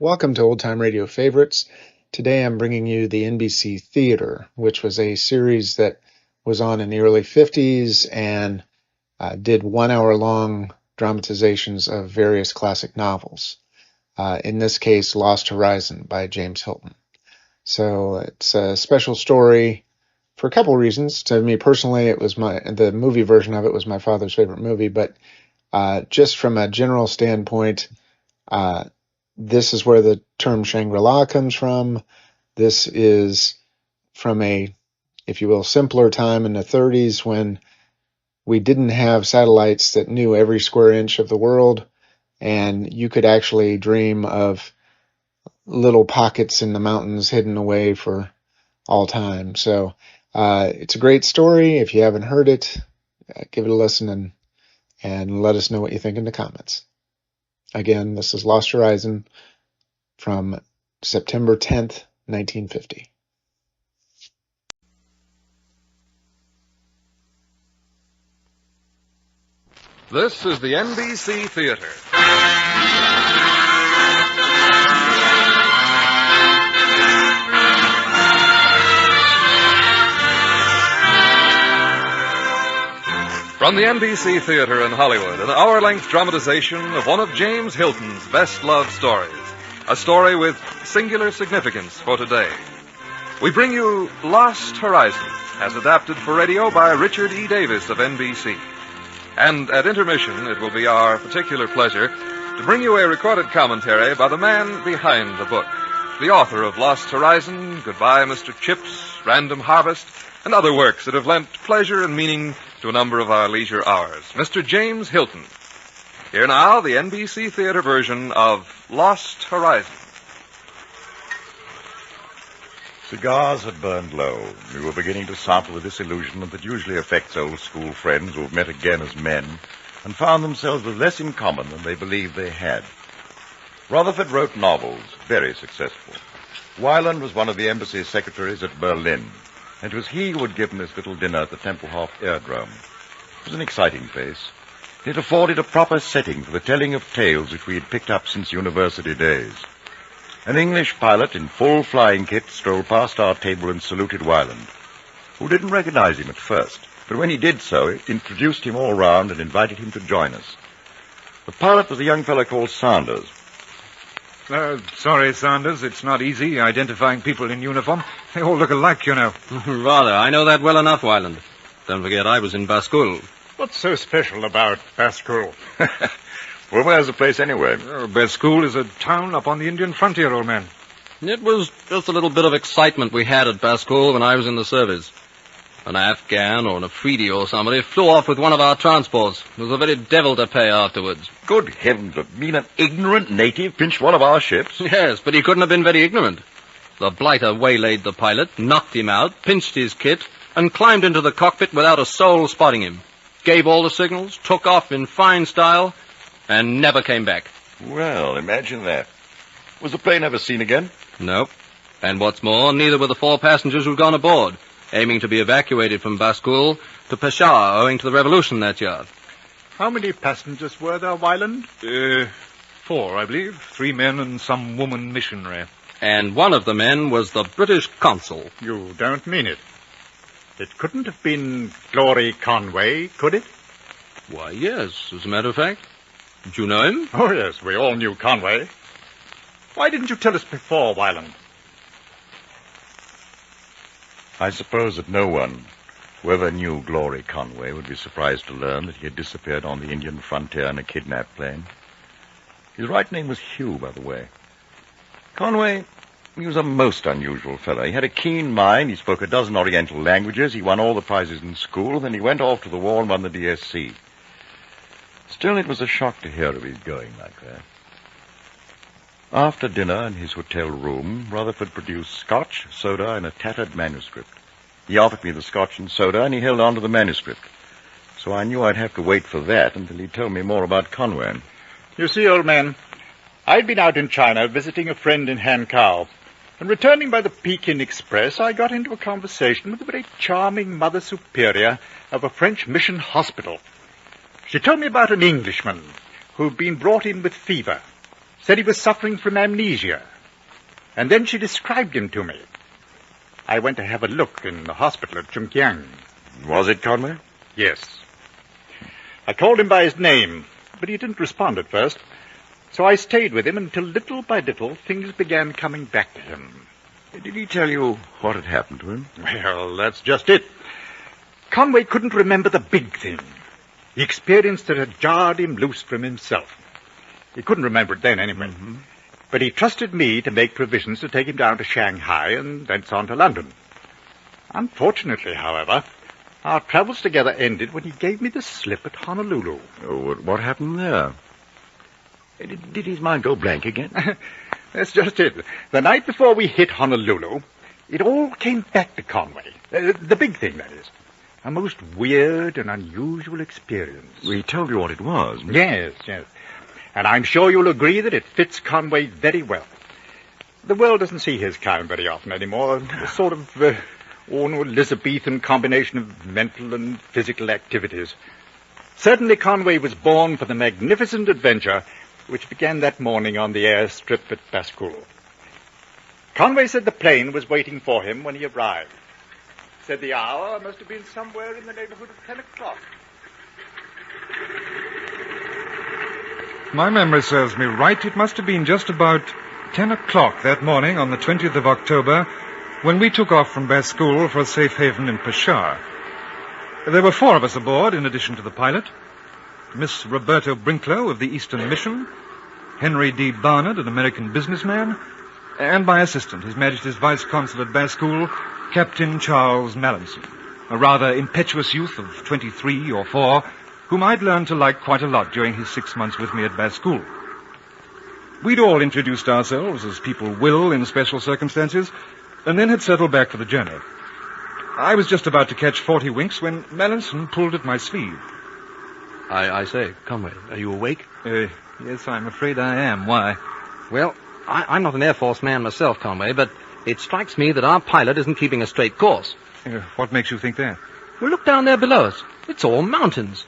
Welcome to Old Time Radio Favorites. Today I'm bringing you the NBC Theater, which was a series that was on in the early 50s and did 1 hour long dramatizations of various classic novels. In this case, Lost Horizon by James Hilton. So it's a special story for a couple reasons. To me personally, it was the movie version of it was my father's favorite movie, but just from a general standpoint, this is where the term Shangri-La comes from. This is from a, if you will, simpler time in the 30s when we didn't have satellites that knew every square inch of the world, and you could actually dream of little pockets in the mountains hidden away for all time. So it's a great story. If you haven't heard it, give it a listen and let us know what you think in the comments. Again, this is Lost Horizon from September 10th, 1950. This is the NBC Theater. From the NBC Theater in Hollywood, an hour-length dramatization of one of James Hilton's best-loved stories. A story with singular significance for today. We bring you Lost Horizon, as adapted for radio by Richard E. Davis of NBC. And at intermission, it will be our particular pleasure to bring you a recorded commentary by the man behind the book, the author of Lost Horizon, Goodbye, Mr. Chips, Random Harvest, and other works that have lent pleasure and meaning to a number of our leisure hours, Mr. James Hilton. Here now, the NBC Theater version of Lost Horizon. Cigars had burned low. We were beginning to sample the disillusionment that usually affects old school friends who have met again as men and found themselves with less in common than they believed they had. Rutherford wrote novels, very successful. Weiland was one of the embassy's secretaries at Berlin, and it was he who had given this little dinner at the Tempelhof Airdrome. It was an exciting place. It afforded a proper setting for the telling of tales which we had picked up since university days. An English pilot in full flying kit strolled past our table and saluted Weiland, who didn't recognize him at first, but when he did so, it introduced him all round and invited him to join us. The pilot was a young fellow called Sanders. Sorry, Sanders, it's not easy identifying people in uniform. They all look alike, you know. Rather, I know that well enough, Weiland. Don't forget, I was in Baskul. What's so special about Baskul? Well, where's the place anyway? Baskul is a town up on the Indian frontier, old man. It was just a little bit of excitement we had at Baskul when I was in the service. An Afghan or an Afridi or somebody flew off with one of our transports. It was a very devil to pay afterwards. Good heavens, but mean an ignorant native pinched one of our ships? Yes, but he couldn't have been very ignorant. The blighter waylaid the pilot, knocked him out, pinched his kit, and climbed into the cockpit without a soul spotting him. Gave all the signals, took off in fine style, and never came back. Well, imagine that. Was the plane ever seen again? Nope. And what's more, neither were the 4 passengers who'd gone aboard, aiming to be evacuated from Baskul to Peshawar owing to the revolution that year. How many passengers were there, Weiland? 4, I believe. 3 men and some woman missionary. And one of the men was the British consul. You don't mean it. It couldn't have been Glory Conway, could it? Why, yes, as a matter of fact. Did you know him? Oh, yes, we all knew Conway. Why didn't you tell us before, Weiland? I suppose that no one who ever knew Glory Conway would be surprised to learn that he had disappeared on the Indian frontier in a kidnapped plane. His right name was Hugh, by the way. Conway, he was a most unusual fellow. He had a keen mind, he spoke a dozen Oriental languages, he won all the prizes in school, then he went off to the war and won the DSC. Still, it was a shock to hear of his going like that. After dinner in his hotel room, Rutherford produced scotch, soda, and a tattered manuscript. He offered me the scotch and soda, and he held on to the manuscript. So I knew I'd have to wait for that until he told me more about Conway. You see, old man, I'd been out in China visiting a friend in Hankow, and returning by the Pekin Express, I got into a conversation with the very charming Mother Superior of a French mission hospital. She told me about an Englishman who'd been brought in with fever. said he was suffering from amnesia. And then she described him to me. I went to have a look in the hospital at Chungkyang. Was it Conway? Yes. I called him by his name, but he didn't respond at first. So I stayed with him until little by little things began coming back to him. Did he tell you what had happened to him? Well, that's just it. Conway couldn't remember the big thing. The experience that had jarred him loose from himself. He couldn't remember it then anyway. Mm-hmm. But he trusted me to make provisions to take him down to Shanghai and thence on to London. Unfortunately, however, our travels together ended when he gave me the slip at Honolulu. Oh, what happened there? Did his mind go blank again? That's just it. The night before we hit Honolulu, it all came back to Conway. The big thing, that is. A most weird and unusual experience. Well, he told you what it was. Yes. And I'm sure you'll agree that it fits Conway very well. The world doesn't see his kind very often anymore. A sort of Elizabethan combination of mental and physical activities. Certainly Conway was born for the magnificent adventure which began that morning on the airstrip at Baskul. Conway said the plane was waiting for him when he arrived. Said the hour must have been somewhere in the neighborhood of 10 o'clock. My memory serves me right. It must have been just about 10 o'clock that morning on the 20th of October when we took off from Baskul for a safe haven in Peshawar. There were 4 of us aboard, in addition to the pilot. Miss Roberta Brinklow of the Eastern Mission, Henry D. Barnard, an American businessman, and my assistant, His Majesty's Vice Consul at Baskul, Captain Charles Mallinson, a rather impetuous youth of 23 or 4, whom I'd learned to like quite a lot during his 6 months with me at Baskul. We'd all introduced ourselves, as people will in special circumstances, and then had settled back for the journey. I was just about to catch 40 winks when Mallinson pulled at my sleeve. I say, Conway, are you awake? Yes, I'm afraid I am. Why? Well, I'm not an Air Force man myself, Conway, but it strikes me that our pilot isn't keeping a straight course. What makes you think that? Well, look down there below us. It's all mountains.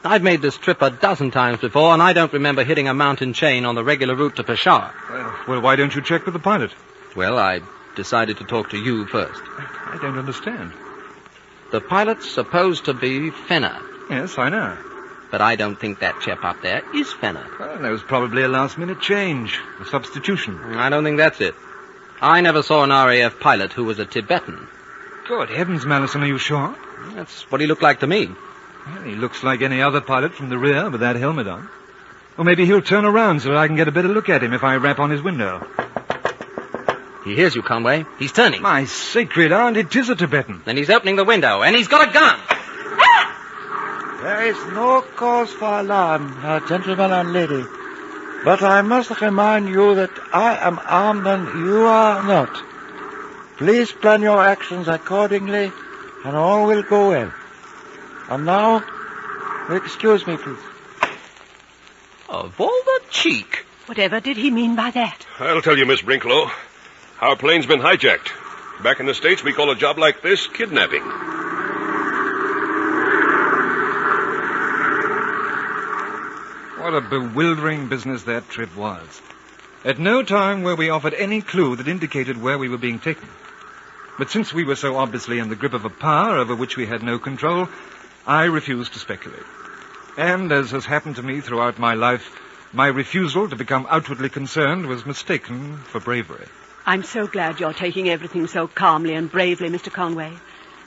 I've made this trip a dozen times before, and I don't remember hitting a mountain chain on the regular route to Peshawar. Well, why don't you check with the pilot? Well, I decided to talk to you first. I don't understand. The pilot's supposed to be Fenner. Yes, I know. But I don't think that chap up there is Fenner. Well, there was probably a last-minute change, a substitution. I don't think that's it. I never saw an RAF pilot who was a Tibetan. Good heavens, Mallinson, are you sure? That's what he looked like to me. Well, he looks like any other pilot from the rear with that helmet on. Or maybe he'll turn around so that I can get a better look at him if I rap on his window. He hears you, Conway. He's turning. My sacred aunt, it is a Tibetan. Then he's opening the window, and he's got a gun. There is no cause for alarm, gentlemen and lady. But I must remind you that I am armed and you are not. Please plan your actions accordingly, and all will go well. And now, excuse me, please. Of all the cheek. Whatever did he mean by that? I'll tell you, Miss Brinklow. Our plane's been hijacked. Back in the States, we call a job like this kidnapping. What a bewildering business that trip was. At no time were we offered any clue that indicated where we were being taken. But since we were so obviously in the grip of a power over which we had no control, I refused to speculate. And, as has happened to me throughout my life, my refusal to become outwardly concerned was mistaken for bravery. I'm so glad you're taking everything so calmly and bravely, Mr. Conway.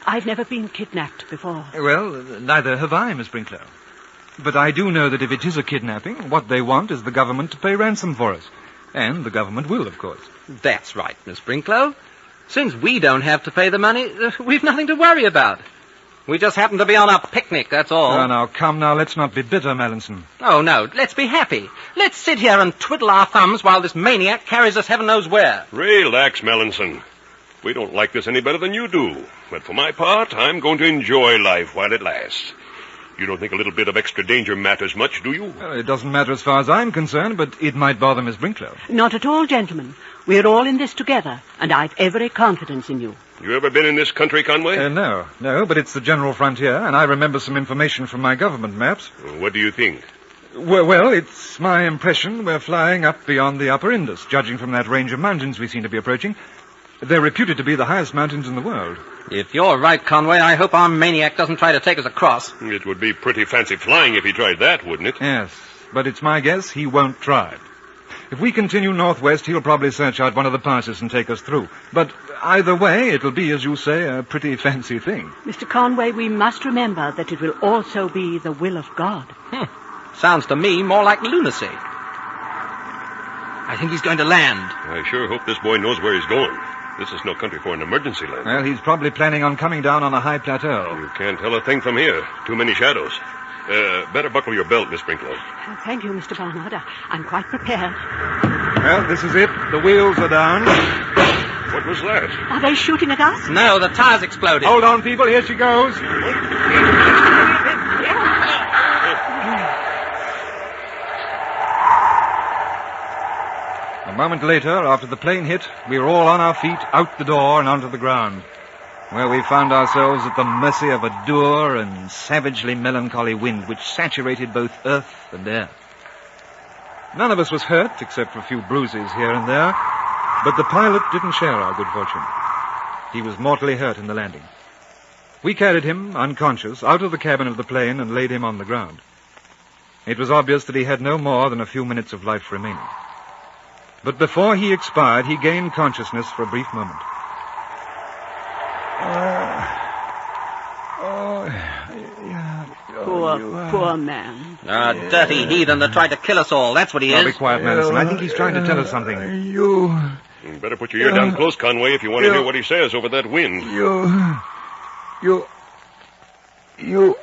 I've never been kidnapped before. Well, neither have I, Miss Brinklow. But I do know that if it is a kidnapping, what they want is the government to pay ransom for us. And the government will, of course. That's right, Miss Brinklow. Since we don't have to pay the money, we've nothing to worry about. We just happen to be on a picnic, that's all. Oh, now, come now, let's not be bitter, Mallinson. Oh, no, let's be happy. Let's sit here and twiddle our thumbs while this maniac carries us heaven knows where. Relax, Mallinson. We don't like this any better than you do. But for my part, I'm going to enjoy life while it lasts. You don't think a little bit of extra danger matters much, do you? Well, it doesn't matter as far as I'm concerned, but it might bother Miss Brinklow. Not at all, gentlemen. We're all in this together, and I've every confidence in you. You ever been in this country, Conway? No, but it's the general frontier, and I remember some information from my government maps. What do you think? Well, it's my impression we're flying up beyond the upper Indus, judging from that range of mountains we seem to be approaching. They're reputed to be the highest mountains in the world. If you're right, Conway, I hope our maniac doesn't try to take us across. It would be pretty fancy flying if he tried that, wouldn't it? Yes, but it's my guess he won't try. If we continue northwest, he'll probably search out one of the passes and take us through. But either way, it'll be, as you say, a pretty fancy thing. Mr. Conway, we must remember that it will also be the will of God. Sounds to me more like lunacy. I think he's going to land. I sure hope this boy knows where he's going. This is no country for an emergency landing. Well, he's probably planning on coming down on a high plateau. You can't tell a thing from here. Too many shadows. Better buckle your belt, Miss Sprinkler. Thank you, Mr. Barnard. I'm quite prepared. Well, this is it. The wheels are down. What was that? Are they shooting at us? No, the tire's exploded. Hold on, people. Here she goes. A moment later, after the plane hit, we were all on our feet, out the door and onto the ground, where we found ourselves at the mercy of a dour and savagely melancholy wind which saturated both earth and air. None of us was hurt, except for a few bruises here and there, but the pilot didn't share our good fortune. He was mortally hurt in the landing. We carried him, unconscious, out of the cabin of the plane and laid him on the ground. It was obvious that he had no more than a few minutes of life remaining. But before he expired, he gained consciousness for a brief moment. Poor man. A dirty heathen that tried to kill us all. That's what he is. Be quiet, Madison. I think he's trying to tell us something. You better put your ear down close, Conway, if you want to hear what he says over that wind. You go. You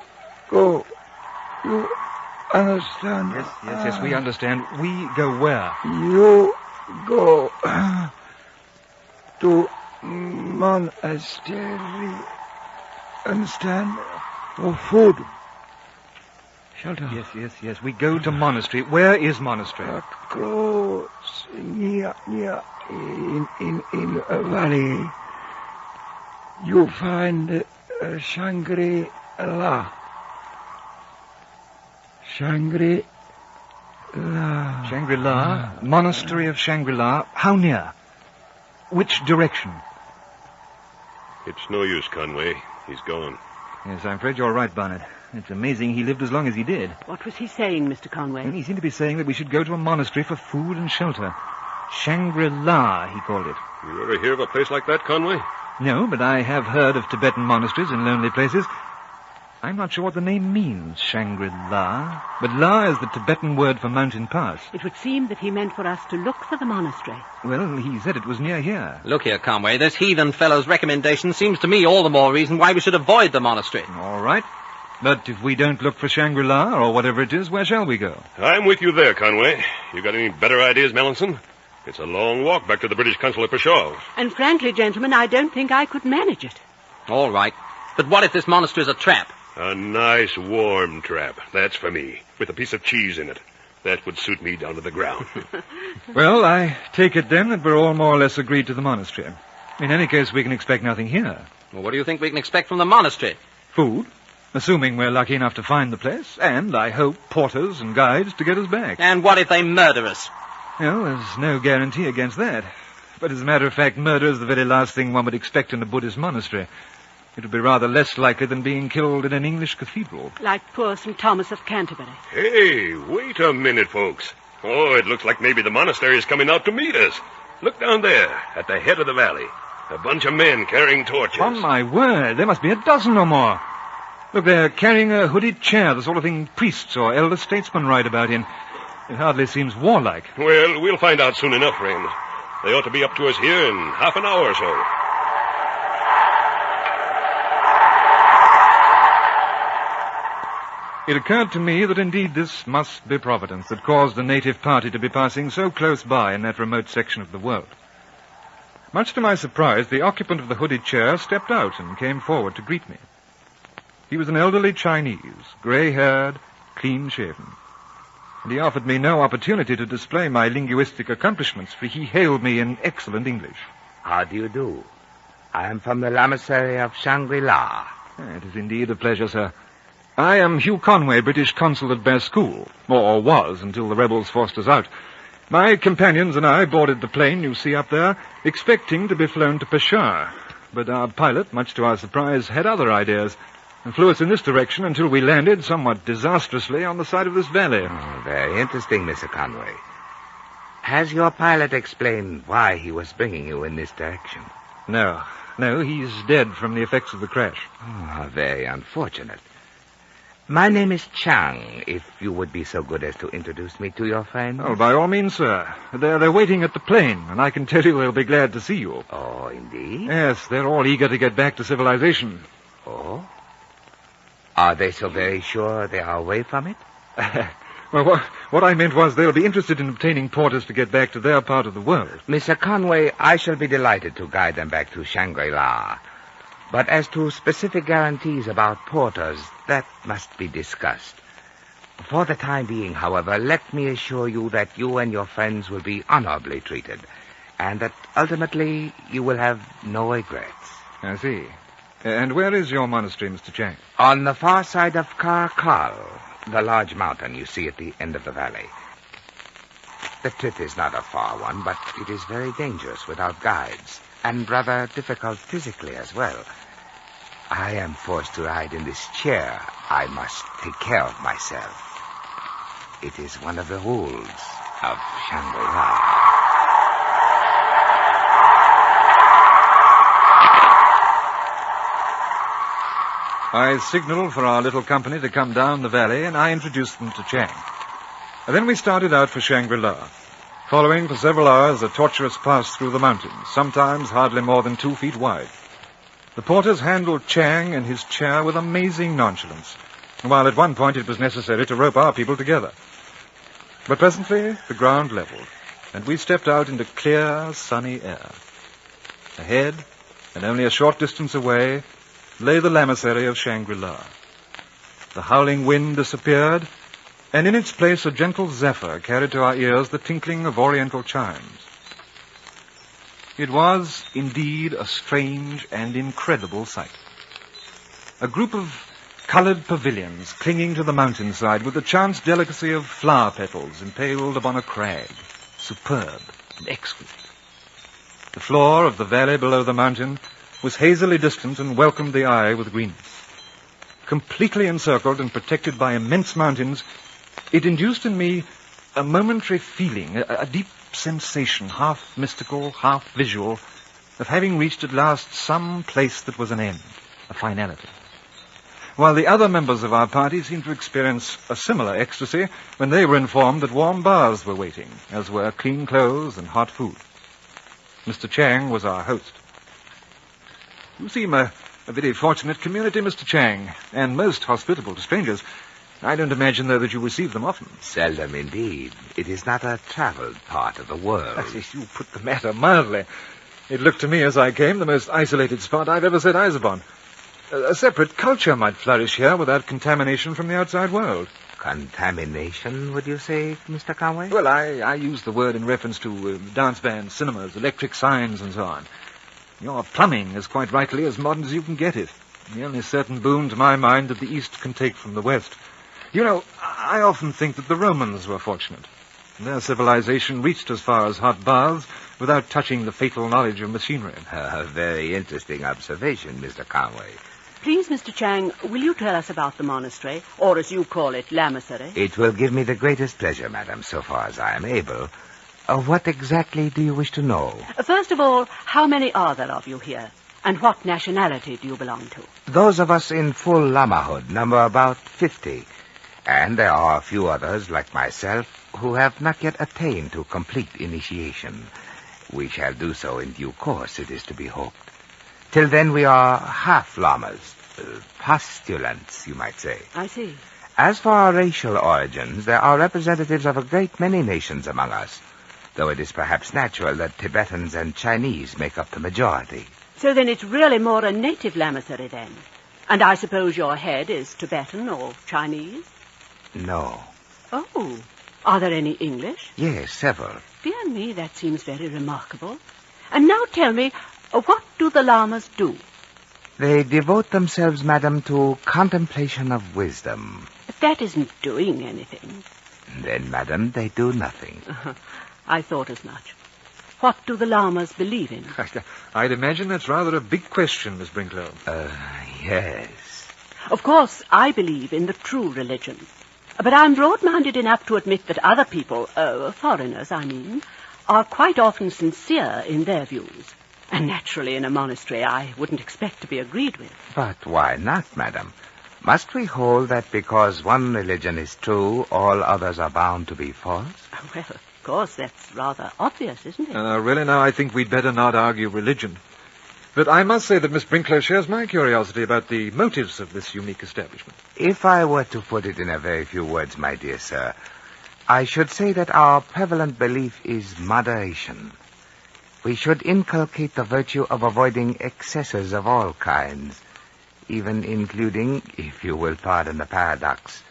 understand? Yes, we understand. We go where? You go to monastery. Understand? For food. Shelter. Yes. We go to monastery. Where is monastery? Close near in a valley. You find Shangri-La. Shangri-La. Shangri-La? Monastery of Shangri-La. How near? Which direction? It's no use, Conway. He's gone. Yes, I'm afraid you're right, Barnett. It's amazing he lived as long as he did. What was he saying, Mr. Conway? Well, he seemed to be saying that we should go to a monastery for food and shelter. Shangri-La, he called it. You ever hear of a place like that, Conway? No, but I have heard of Tibetan monasteries in lonely places. I'm not sure what the name means, Shangri-La. But La is the Tibetan word for mountain pass. It would seem that he meant for us to look for the monastery. Well, he said it was near here. Look here, Conway. This heathen fellow's recommendation seems to me all the more reason why we should avoid the monastery. All right. But if we don't look for Shangri-La, or whatever it is, where shall we go? I'm with you there, Conway. You got any better ideas, Mallinson? It's a long walk back to the British consul at Peshawar. And frankly, gentlemen, I don't think I could manage it. All right. But what if this monastery's a trap? A nice, warm trap. That's for me, with a piece of cheese in it. That would suit me down to the ground. Well, I take it then that we're all more or less agreed to the monastery. In any case, we can expect nothing here. Well, what do you think we can expect from the monastery? Food, assuming we're lucky enough to find the place, and, I hope, porters and guides to get us back. And what if they murder us? Well, there's no guarantee against that. But as a matter of fact, murder is the very last thing one would expect in a Buddhist monastery. It would be rather less likely than being killed in an English cathedral. Like poor St. Thomas of Canterbury. Hey, wait a minute, folks. Oh, it looks like maybe the monastery is coming out to meet us. Look down there, at the head of the valley. A bunch of men carrying torches. On my word, there must be a dozen or more. Look, they're carrying a hooded chair, the sort of thing priests or elder statesmen ride about in. It hardly seems warlike. Well, we'll find out soon enough, friends. They ought to be up to us here in half an hour or so. It occurred to me that indeed this must be Providence that caused the native party to be passing so close by in that remote section of the world. Much to my surprise, the occupant of the hooded chair stepped out and came forward to greet me. He was an elderly Chinese, grey-haired, clean-shaven. And he offered me no opportunity to display my linguistic accomplishments, for he hailed me in excellent English. How do you do? I am from the lamasery of Shangri-La. It is indeed a pleasure, sir. I am Hugh Conway, British consul at Baskool, or was until the rebels forced us out. My companions and I boarded the plane you see up there, expecting to be flown to Peshawar. But our pilot, much to our surprise, had other ideas, and flew us in this direction until we landed, somewhat disastrously, on the side of this valley. Oh, very interesting, Mr. Conway. Has your pilot explained why he was bringing you in this direction? No, he's dead from the effects of the crash. Oh, very unfortunate. My name is Chang, if you would be so good as to introduce me to your friends. Oh, by all means, sir. They're waiting at the plane, and I can tell you they'll be glad to see you. Oh, indeed? Yes, they're all eager to get back to civilization. Oh? Are they so very sure they are away from it? Well, what I meant was they'll be interested in obtaining porters to get back to their part of the world. Mr. Conway, I shall be delighted to guide them back to Shangri-La. But as to specific guarantees about porters, that must be discussed. For the time being, however, let me assure you that you and your friends will be honorably treated, and that ultimately you will have no regrets. I see. And where is your monastery, Mr. Chang? On the far side of Karakal, the large mountain you see at the end of the valley. The trip is not a far one, but it is very dangerous without guides, and rather difficult physically as well. I am forced to ride in this chair. I must take care of myself. It is one of the rules of Shangri-La. I signaled for our little company to come down the valley, and I introduced them to Chang. And then we started out for Shangri-La, following for several hours a tortuous pass through the mountains, sometimes hardly more than 2 feet wide. The porters handled Chang and his chair with amazing nonchalance, while at one point it was necessary to rope our people together. But presently the ground leveled, and we stepped out into clear, sunny air. Ahead, and only a short distance away, lay the lamasery of Shangri-La. The howling wind disappeared, and in its place a gentle zephyr carried to our ears the tinkling of oriental chimes. It was, indeed, a strange and incredible sight. A group of colored pavilions clinging to the mountainside with the chance delicacy of flower petals impaled upon a crag, superb and exquisite. The floor of the valley below the mountain was hazily distant and welcomed the eye with greenness. Completely encircled and protected by immense mountains, it induced in me a momentary feeling, a deep sensation, half mystical, half visual, of having reached at last some place that was an end, a finality. While the other members of our party seemed to experience a similar ecstasy when they were informed that warm baths were waiting, as were clean clothes and hot food. Mr. Chang was our host. You seem a very fortunate community, Mr. Chang, and most hospitable to strangers. I don't imagine, though, that you receive them often. Seldom indeed. It is not a traveled part of the world. You put the matter mildly. It looked to me as I came the most isolated spot I've ever set eyes upon. A separate culture might flourish here without contamination from the outside world. Contamination, would you say, Mr. Conway? Well, I use the word in reference to dance bands, cinemas, electric signs, and so on. Your plumbing is quite rightly as modern as you can get it. The only certain boon to my mind that the East can take from the West. You know, I often think that the Romans were fortunate. Their civilization reached as far as hot baths without touching the fatal knowledge of machinery. A very interesting observation, Mr. Conway. Please, Mr. Chang, will you tell us about the monastery, or as you call it, lamasery? It will give me the greatest pleasure, madam, so far as I am able. What exactly do you wish to know? First of all, how many are there of you here? And what nationality do you belong to? Those of us in full lamahood number about 50. And there are a few others, like myself, who have not yet attained to complete initiation. We shall do so in due course, it is to be hoped. Till then we are half-lamas, postulants, you might say. I see. As for our racial origins, there are representatives of a great many nations among us, though it is perhaps natural that Tibetans and Chinese make up the majority. So then it's really more a native lamasery then? And I suppose your head is Tibetan or Chinese? No. Oh, are there any English? Yes, several. Dear me, that seems very remarkable. And now tell me, what do the lamas do? They devote themselves, madam, to contemplation of wisdom. But that isn't doing anything. Then, madam, they do nothing. I thought as much. What do the lamas believe in? I'd imagine that's rather a big question, Miss Brinklow. Yes. Of course, I believe in the true religion. But I'm broad-minded enough to admit that other people, foreigners, I mean, are quite often sincere in their views. And naturally, in a monastery, I wouldn't expect to be agreed with. But why not, madam? Must we hold that because one religion is true, all others are bound to be false? Well, of course, that's rather obvious, isn't it? Really now, I think we'd better not argue religion. But I must say that Miss Brinklow shares my curiosity about the motives of this unique establishment. If I were to put it in a very few words, my dear sir, I should say that our prevalent belief is moderation. We should inculcate the virtue of avoiding excesses of all kinds, even including, if you will pardon the paradox,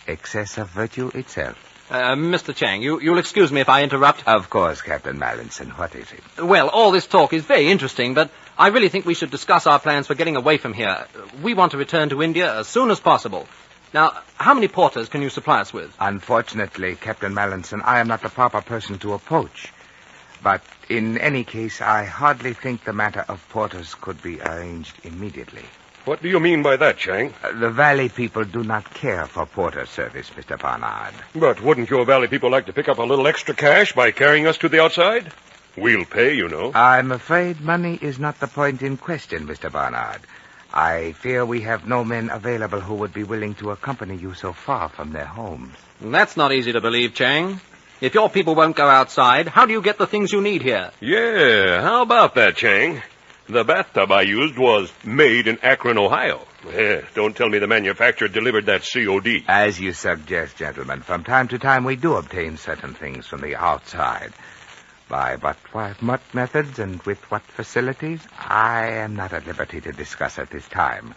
excess of virtue itself. Mr. Chang, you'll excuse me if I interrupt. Of course, Captain Mallinson. What is it? Well, all this talk is very interesting, but I really think we should discuss our plans for getting away from here. We want to return to India as soon as possible. Now, how many porters can you supply us with? Unfortunately, Captain Mallinson, I am not the proper person to approach. But in any case, I hardly think the matter of porters could be arranged immediately. What do you mean by that, Chang? The valley people do not care for porter service, Mr. Barnard. But wouldn't your valley people like to pick up a little extra cash by carrying us to the outside? We'll pay, you know. I'm afraid money is not the point in question, Mr. Barnard. I fear we have no men available who would be willing to accompany you so far from their homes. That's not easy to believe, Chang. If your people won't go outside, how do you get the things you need here? Yeah, how about that, Chang? The bathtub I used was made in Akron, Ohio. Don't tell me the manufacturer delivered that COD. As you suggest, gentlemen, from time to time we do obtain certain things from the outside. By what methods and with what facilities, I am not at liberty to discuss at this time.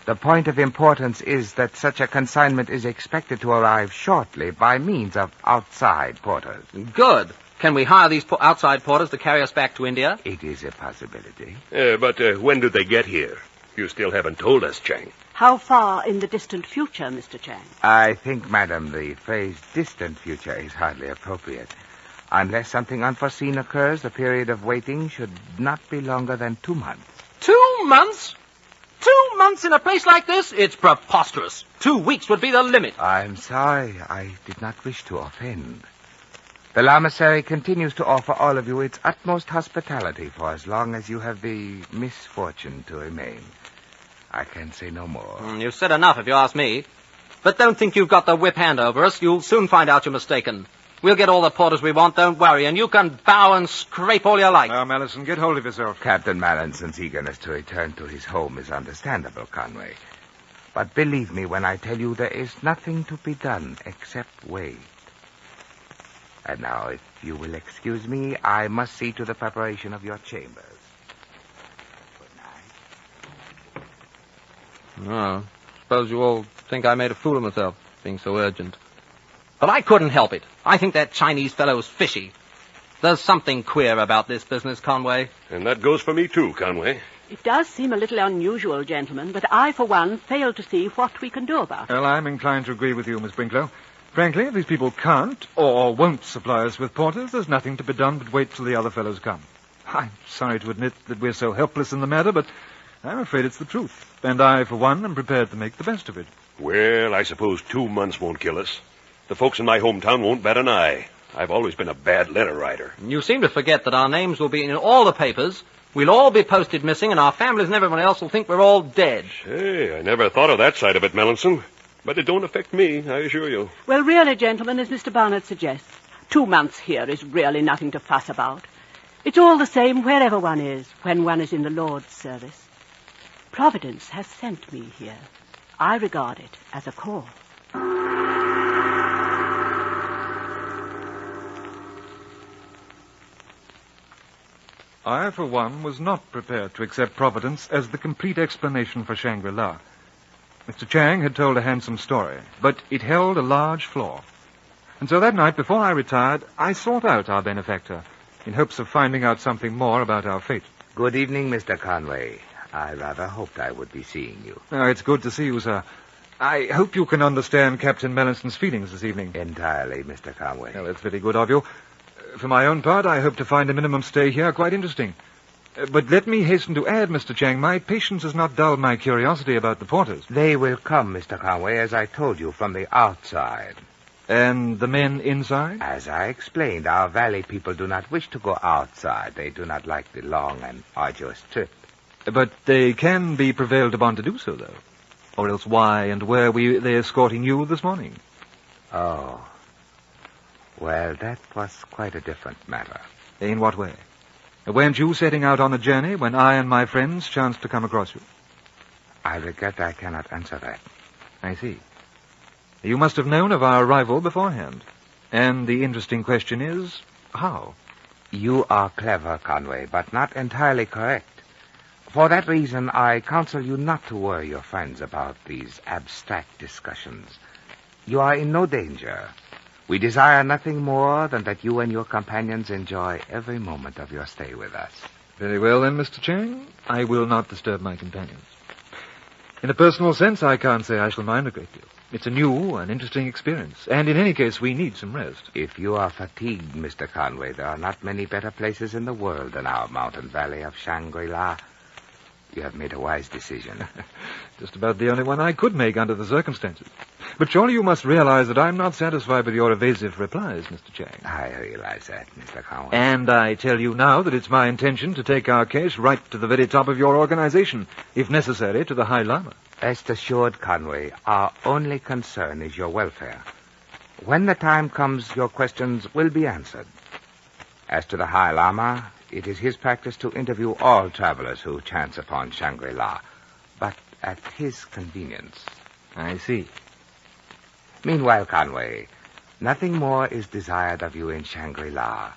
The point of importance is that such a consignment is expected to arrive shortly by means of outside porters. Good. Can we hire these outside porters to carry us back to India? It is a possibility. But when do they get here? You still haven't told us, Chang. How far in the distant future, Mr. Chang? I think, madam, the phrase distant future is hardly appropriate. Unless something unforeseen occurs, the period of waiting should not be longer than 2 months. 2 months? 2 months in a place like this? It's preposterous. 2 weeks would be the limit. I'm sorry. I did not wish to offend. The Lamasery continues to offer all of you its utmost hospitality for as long as you have the misfortune to remain. I can say no more. You've said enough, if you ask me. But don't think you've got the whip hand over us. You'll soon find out you're mistaken. We'll get all the porters we want, don't worry, and you can bow and scrape all you like. Now, Mallison, get hold of yourself. Captain Mallinson's eagerness to return to his home is understandable, Conway. But believe me when I tell you there is nothing to be done except wait. And now, if you will excuse me, I must see to the preparation of your chambers. Good night. No, suppose you all think I made a fool of myself, being so urgent. But I couldn't help it. I think that Chinese fellow's fishy. There's something queer about this business, Conway. And that goes for me, too, Conway. It does seem a little unusual, gentlemen, but I, for one, fail to see what we can do about it. Well, I'm inclined to agree with you, Miss Brinklow. Frankly, if these people can't or won't supply us with porters, there's nothing to be done but wait till the other fellows come. I'm sorry to admit that we're so helpless in the matter, but I'm afraid it's the truth. And I, for one, am prepared to make the best of it. Well, I suppose 2 months won't kill us. The folks in my hometown won't bat an eye. I've always been a bad letter writer. You seem to forget that our names will be in all the papers. We'll all be posted missing, and our families and everyone else will think we're all dead. Hey, I never thought of that side of it, Mallinson. But it don't affect me, I assure you. Well, really, gentlemen, as Mr. Barnard suggests, 2 months here is really nothing to fuss about. It's all the same wherever one is, when one is in the Lord's service. Providence has sent me here. I regard it as a call. I, for one, was not prepared to accept Providence as the complete explanation for Shangri-La. Mr. Chang had told a handsome story, but it held a large flaw. And so that night, before I retired, I sought out our benefactor in hopes of finding out something more about our fate. Good evening, Mr. Conway. I rather hoped I would be seeing you. Oh, it's good to see you, sir. I hope you can understand Captain Mellison's feelings this evening. Entirely, Mr. Conway. Well, that's very good of you. For my own part, I hope to find a minimum stay here quite interesting. But let me hasten to add, Mr. Chang, my patience has not dulled my curiosity about the porters. They will come, Mr. Conway, as I told you, from the outside. And the men inside? As I explained, our valley people do not wish to go outside. They do not like the long and arduous trip. But they can be prevailed upon to do so, though. Or else why and where were they escorting you this morning? Oh. Well, that was quite a different matter. In what way? Weren't you setting out on a journey when I and my friends chanced to come across you? I regret I cannot answer that. I see. You must have known of our arrival beforehand. And the interesting question is, how? You are clever, Conway, but not entirely correct. For that reason, I counsel you not to worry your friends about these abstract discussions. You are in no danger. We desire nothing more than that you and your companions enjoy every moment of your stay with us. Very well, then, Mr. Chang. I will not disturb my companions. In a personal sense, I can't say I shall mind a great deal. It's a new and interesting experience, and in any case, we need some rest. If you are fatigued, Mr. Conway, there are not many better places in the world than our mountain valley of Shangri-La. You have made a wise decision. Just about the only one I could make under the circumstances. But surely you must realize that I'm not satisfied with your evasive replies, Mr. Chang. I realize that, Mr. Conway. And I tell you now that it's my intention to take our case right to the very top of your organization, if necessary, to the High Lama. Rest assured, Conway, our only concern is your welfare. When the time comes, your questions will be answered. As to the High Lama, it is his practice to interview all travelers who chance upon Shangri-La, but at his convenience. I see. Meanwhile, Conway, nothing more is desired of you in Shangri-La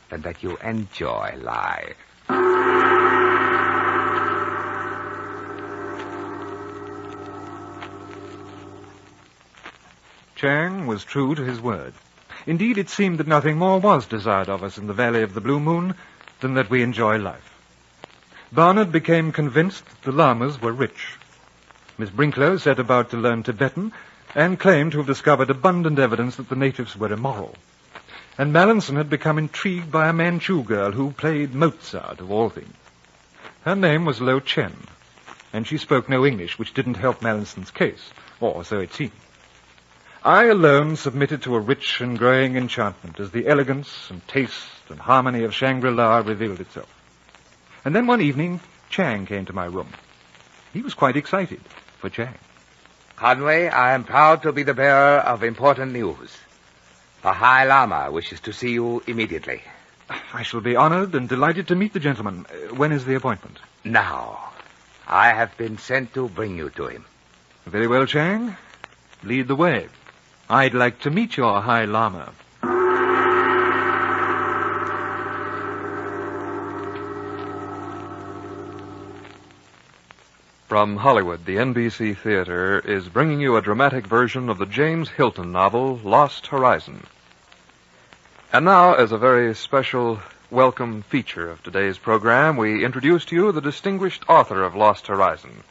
than that you enjoy life. Chang was true to his word. Indeed, it seemed that nothing more was desired of us in the Valley of the Blue Moon than that we enjoy life. Barnard became convinced that the Lamas were rich. Miss Brinklow set about to learn Tibetan and claimed to have discovered abundant evidence that the natives were immoral. And Mallinson had become intrigued by a Manchu girl who played Mozart, of all things. Her name was Lo Chen, and she spoke no English, which didn't help Mallinson's case, or so it seemed. I alone submitted to a rich and growing enchantment as the elegance and taste and harmony of Shangri-La revealed itself. And then one evening, Chang came to my room. He was quite excited for Chang. Conway, I am proud to be the bearer of important news. The High Lama wishes to see you immediately. I shall be honored and delighted to meet the gentleman. When is the appointment? Now. I have been sent to bring you to him. Very well, Chang. Lead the way. I'd like to meet your High Lama. From Hollywood, the NBC Theater is bringing you a dramatic version of the James Hilton novel, Lost Horizon. And now, as a very special welcome feature of today's program, we introduce to you the distinguished author of Lost Horizon,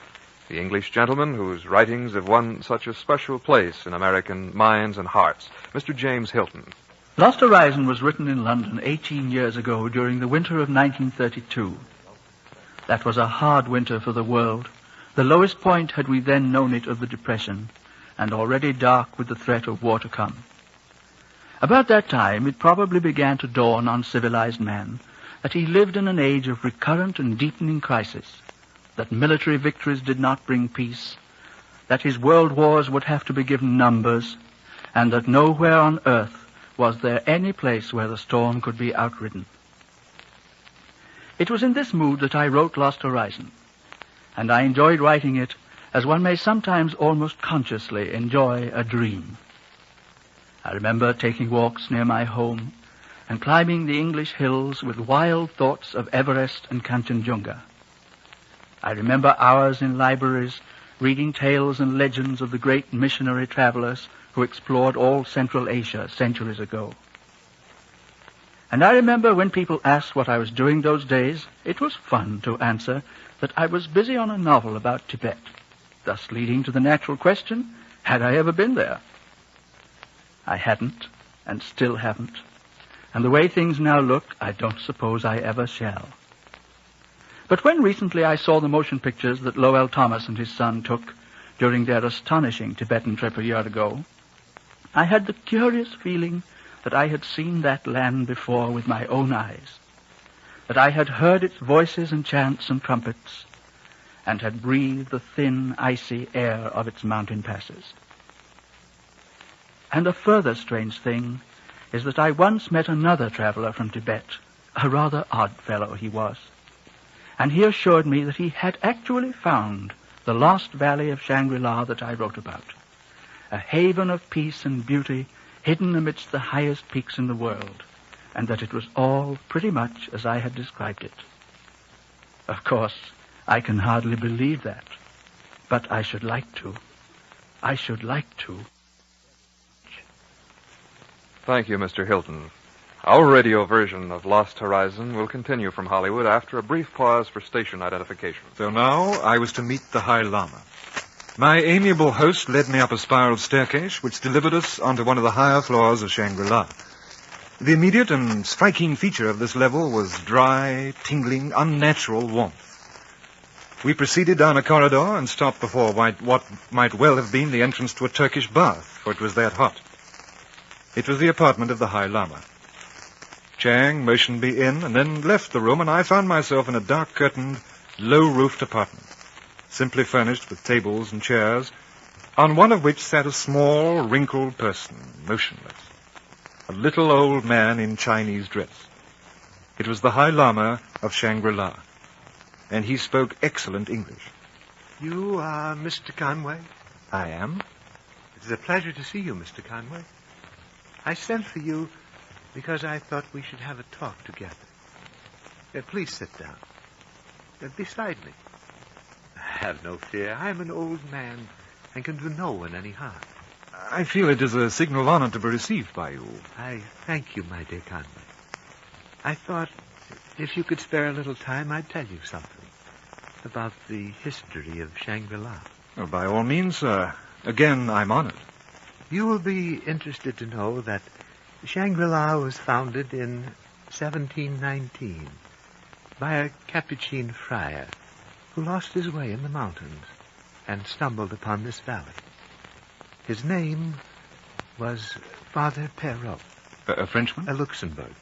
the English gentleman whose writings have won such a special place in American minds and hearts, Mr. James Hilton. Lost Horizon was written in London 18 years ago during the winter of 1932. That was a hard winter for the world, the lowest point had we then known it of the Depression, and already dark with the threat of war to come. About that time it probably began to dawn on civilized man that he lived in an age of recurrent and deepening crisis, that military victories did not bring peace, that his world wars would have to be given numbers, and that nowhere on earth was there any place where the storm could be outridden. It was in this mood that I wrote Lost Horizon, and I enjoyed writing it as one may sometimes almost consciously enjoy a dream. I remember taking walks near my home and climbing the English hills with wild thoughts of Everest and Kanchenjunga. I remember hours in libraries reading tales and legends of the great missionary travelers who explored all Central Asia centuries ago. And I remember when people asked what I was doing those days, it was fun to answer that I was busy on a novel about Tibet, thus leading to the natural question, had I ever been there? I hadn't, and still haven't. And the way things now look, I don't suppose I ever shall. But when recently I saw the motion pictures that Lowell Thomas and his son took during their astonishing Tibetan trip a year ago, I had the curious feeling that I had seen that land before with my own eyes, that I had heard its voices and chants and trumpets, and had breathed the thin, icy air of its mountain passes. And a further strange thing is that I once met another traveler from Tibet, a rather odd fellow he was, and he assured me that he had actually found the lost valley of Shangri-La that I wrote about, a haven of peace and beauty hidden amidst the highest peaks in the world, and that it was all pretty much as I had described it. Of course, I can hardly believe that, but I should like to. I should like to. Thank you, Mr. Hilton. Our radio version of Lost Horizon will continue from Hollywood after a brief pause for station identification. So now I was to meet the High Lama. My amiable host led me up a spiral staircase which delivered us onto one of the higher floors of Shangri-La. The immediate and striking feature of this level was dry, tingling, unnatural warmth. We proceeded down a corridor and stopped before what might well have been the entrance to a Turkish bath, for it was that hot. It was the apartment of the High Lama. Chang motioned me in and then left the room, and I found myself in a dark-curtained, low-roofed apartment, simply furnished with tables and chairs, on one of which sat a small, wrinkled person, motionless. A little old man in Chinese dress. It was the High Lama of Shangri-La, and he spoke excellent English. You are Mr. Conway? I am. It is a pleasure to see you, Mr. Conway. I sent for you because I thought we should have a talk together. Please sit down. Beside me. Have no fear. I'm an old man and can do no one any harm. I feel it is a signal honor to be received by you. I thank you, my dear Conway. I thought if you could spare a little time, I'd tell you something about the history of Shangri-La. Well, by all means, sir. Again, I'm honored. You will be interested to know that Shangri-La was founded in 1719 by a Capuchin friar who lost his way in the mountains and stumbled upon this valley. His name was Father Perrault. A Frenchman? A Luxembourger.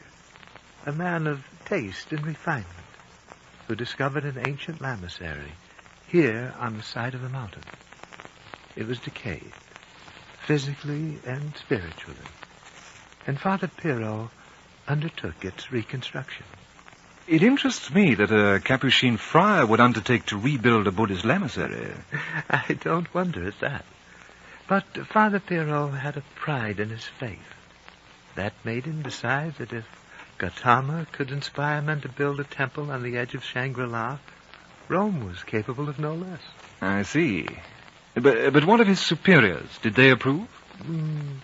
A man of taste and refinement who discovered an ancient lamasery here on the side of the mountain. It was decayed, physically and spiritually, and Father Perrault undertook its reconstruction. It interests me that a Capuchin friar would undertake to rebuild a Buddhist lamasery. I don't wonder at that. But Father Perrault had a pride in his faith. That made him decide that if Gautama could inspire men to build a temple on the edge of Shangri-La, Rome was capable of no less. I see. But what of his superiors? Did they approve?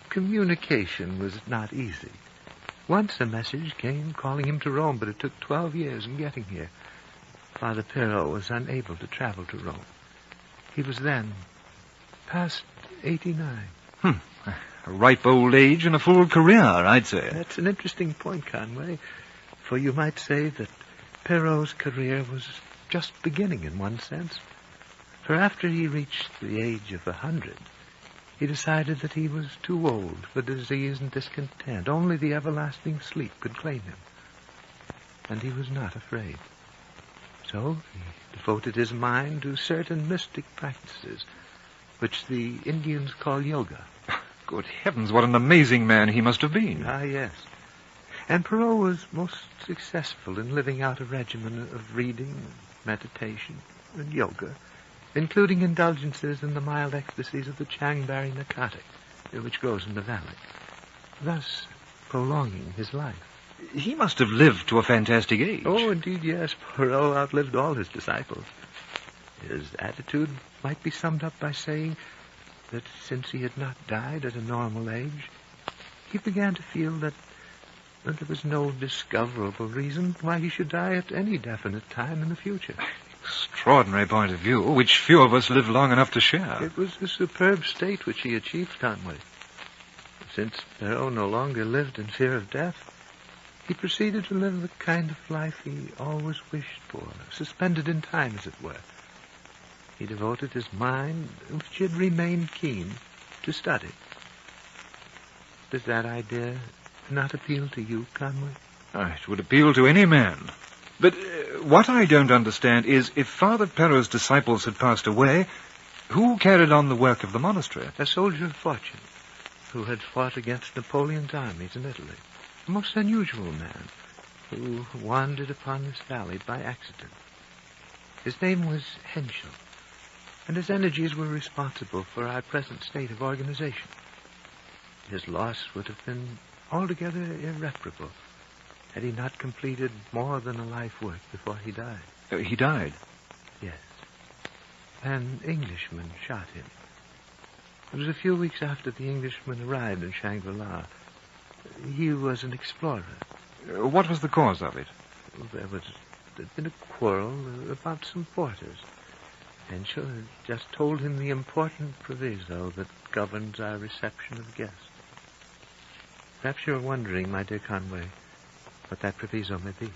Communication was not easy. Once a message came calling him to Rome, but it took 12 years in getting here. Father Perrault was unable to travel to Rome. He was then past 89. A ripe old age and a full career, I'd say. That's an interesting point, Conway, for you might say that Perrault's career was just beginning in one sense. For after he reached the age of 100, he decided that he was too old for disease and discontent. Only the everlasting sleep could claim him. And he was not afraid. So he devoted his mind to certain mystic practices, which the Indians call yoga. Good heavens, what an amazing man he must have been. Ah, yes. And Perrault was most successful in living out a regimen of reading, meditation, and yoga, including indulgences in the mild ecstasies of the Changberry narcotic, which grows in the valley, thus prolonging his life. He must have lived to a fantastic age. Oh, indeed, yes. Perrault outlived all his disciples. His attitude might be summed up by saying that since he had not died at a normal age, he began to feel that And there was no discoverable reason why he should die at any definite time in the future. Extraordinary point of view, which few of us live long enough to share. It was a superb state which he achieved, Conway. Since Perrault no longer lived in fear of death, he proceeded to live the kind of life he always wished for, suspended in time, as it were. He devoted his mind, which had remained keen, to study. Does that idea not appeal to you, Conway? It would appeal to any man. But what I don't understand is, if Father Perrault's disciples had passed away, who carried on the work of the monastery? A soldier of fortune, who had fought against Napoleon's armies in Italy. A most unusual man, who wandered upon this valley by accident. His name was Henschel, and his energies were responsible for our present state of organization. His loss would have been altogether irreparable had he not completed more than a life work before he died. He died? Yes. An Englishman shot him. It was a few weeks after the Englishman arrived in Shangri-La. He was an explorer. What was the cause of it? There'd been a quarrel about some porters. Henschel had just told him the important proviso that governs our reception of guests. Perhaps you're wondering, my dear Conway, what that proviso may be.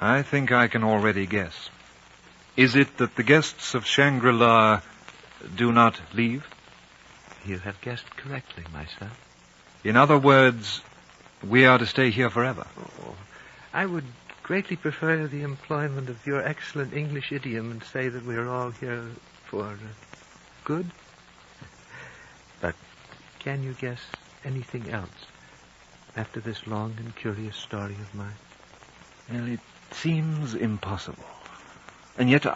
I think I can already guess. Is it that the guests of Shangri-La do not leave? You have guessed correctly, my son. In other words, we are to stay here forever. Oh, I would greatly prefer the employment of your excellent English idiom and say that we are all here for good. But can you guess anything else after this long and curious story of mine? Well, it seems impossible. And yet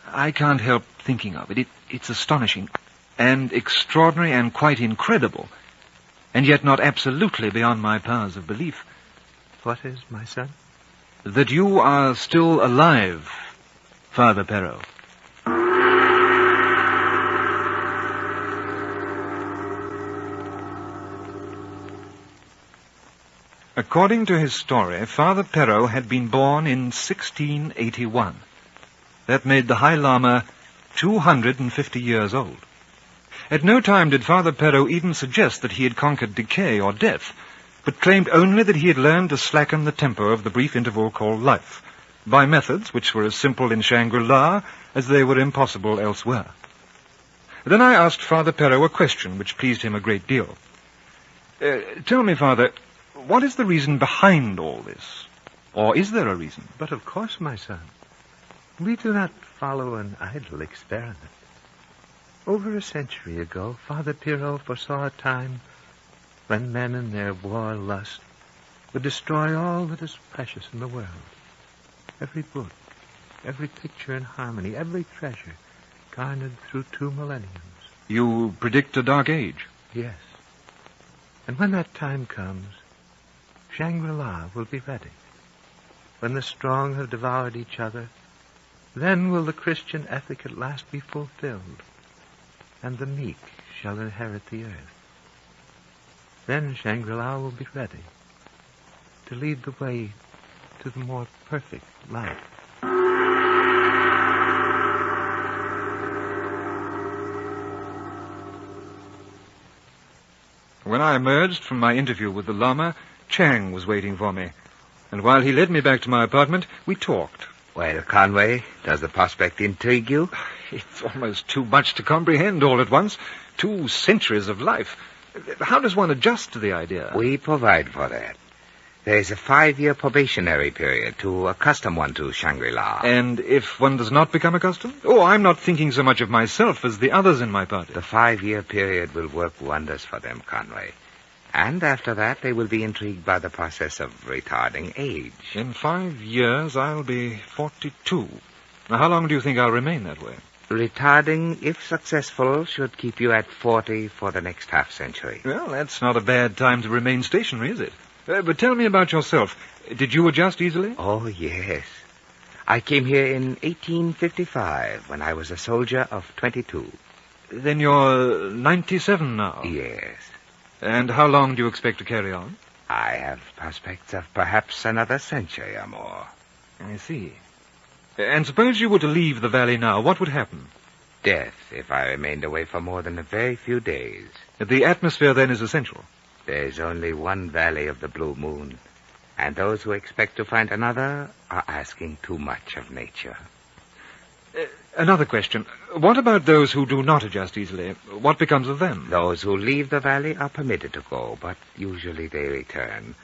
I can't help thinking of it. It's astonishing and extraordinary and quite incredible, and yet not absolutely beyond my powers of belief. What is, my son? That you are still alive, Father Perrault. According to his story, Father Perrault had been born in 1681. That made the High Lama 250 years old. At no time did Father Perrault even suggest that he had conquered decay or death, but claimed only that he had learned to slacken the tempo of the brief interval called life, by methods which were as simple in Shangri-La as they were impossible elsewhere. Then I asked Father Perrault a question which pleased him a great deal. Tell me, Father, what is the reason behind all this? Or is there a reason? But of course, my son. We do not follow an idle experiment. Over a century ago, Father Perrault foresaw a time when men in their war lust would destroy all that is precious in the world. Every book, every picture in harmony, every treasure garnered through 2 millenniums. You predict a dark age? Yes. And when that time comes, Shangri-La will be ready. When the strong have devoured each other, then will the Christian ethic at last be fulfilled, and the meek shall inherit the earth. Then Shangri-La will be ready to lead the way to the more perfect life. When I emerged from my interview with the Lama, Chang was waiting for me, and while he led me back to my apartment, we talked. Well, Conway, does the prospect intrigue you? It's almost too much to comprehend all at once. 2 centuries of life. How does one adjust to the idea? We provide for that. There's a 5-year probationary period to accustom one to Shangri-La. And if one does not become accustomed? Oh, I'm not thinking so much of myself as the others in my party. The 5-year period will work wonders for them, Conway. And after that, they will be intrigued by the process of retarding age. In 5 years, I'll be 42. Now, how long do you think I'll remain that way? Retarding, if successful, should keep you at 40 for the next half-century. Well, that's not a bad time to remain stationary, is it? But tell me about yourself. Did you adjust easily? Oh, yes. I came here in 1855 when I was a soldier of 22. Then you're 97 now? Yes. And how long do you expect to carry on? I have prospects of perhaps another century or more. I see. And suppose you were to leave the valley now, what would happen? Death, if I remained away for more than a very few days. The atmosphere, then, is essential. There's only one valley of the Blue Moon, and those who expect to find another are asking too much of nature. Another question. What about those who do not adjust easily? What becomes of them? Those who leave the valley are permitted to go, but usually they return.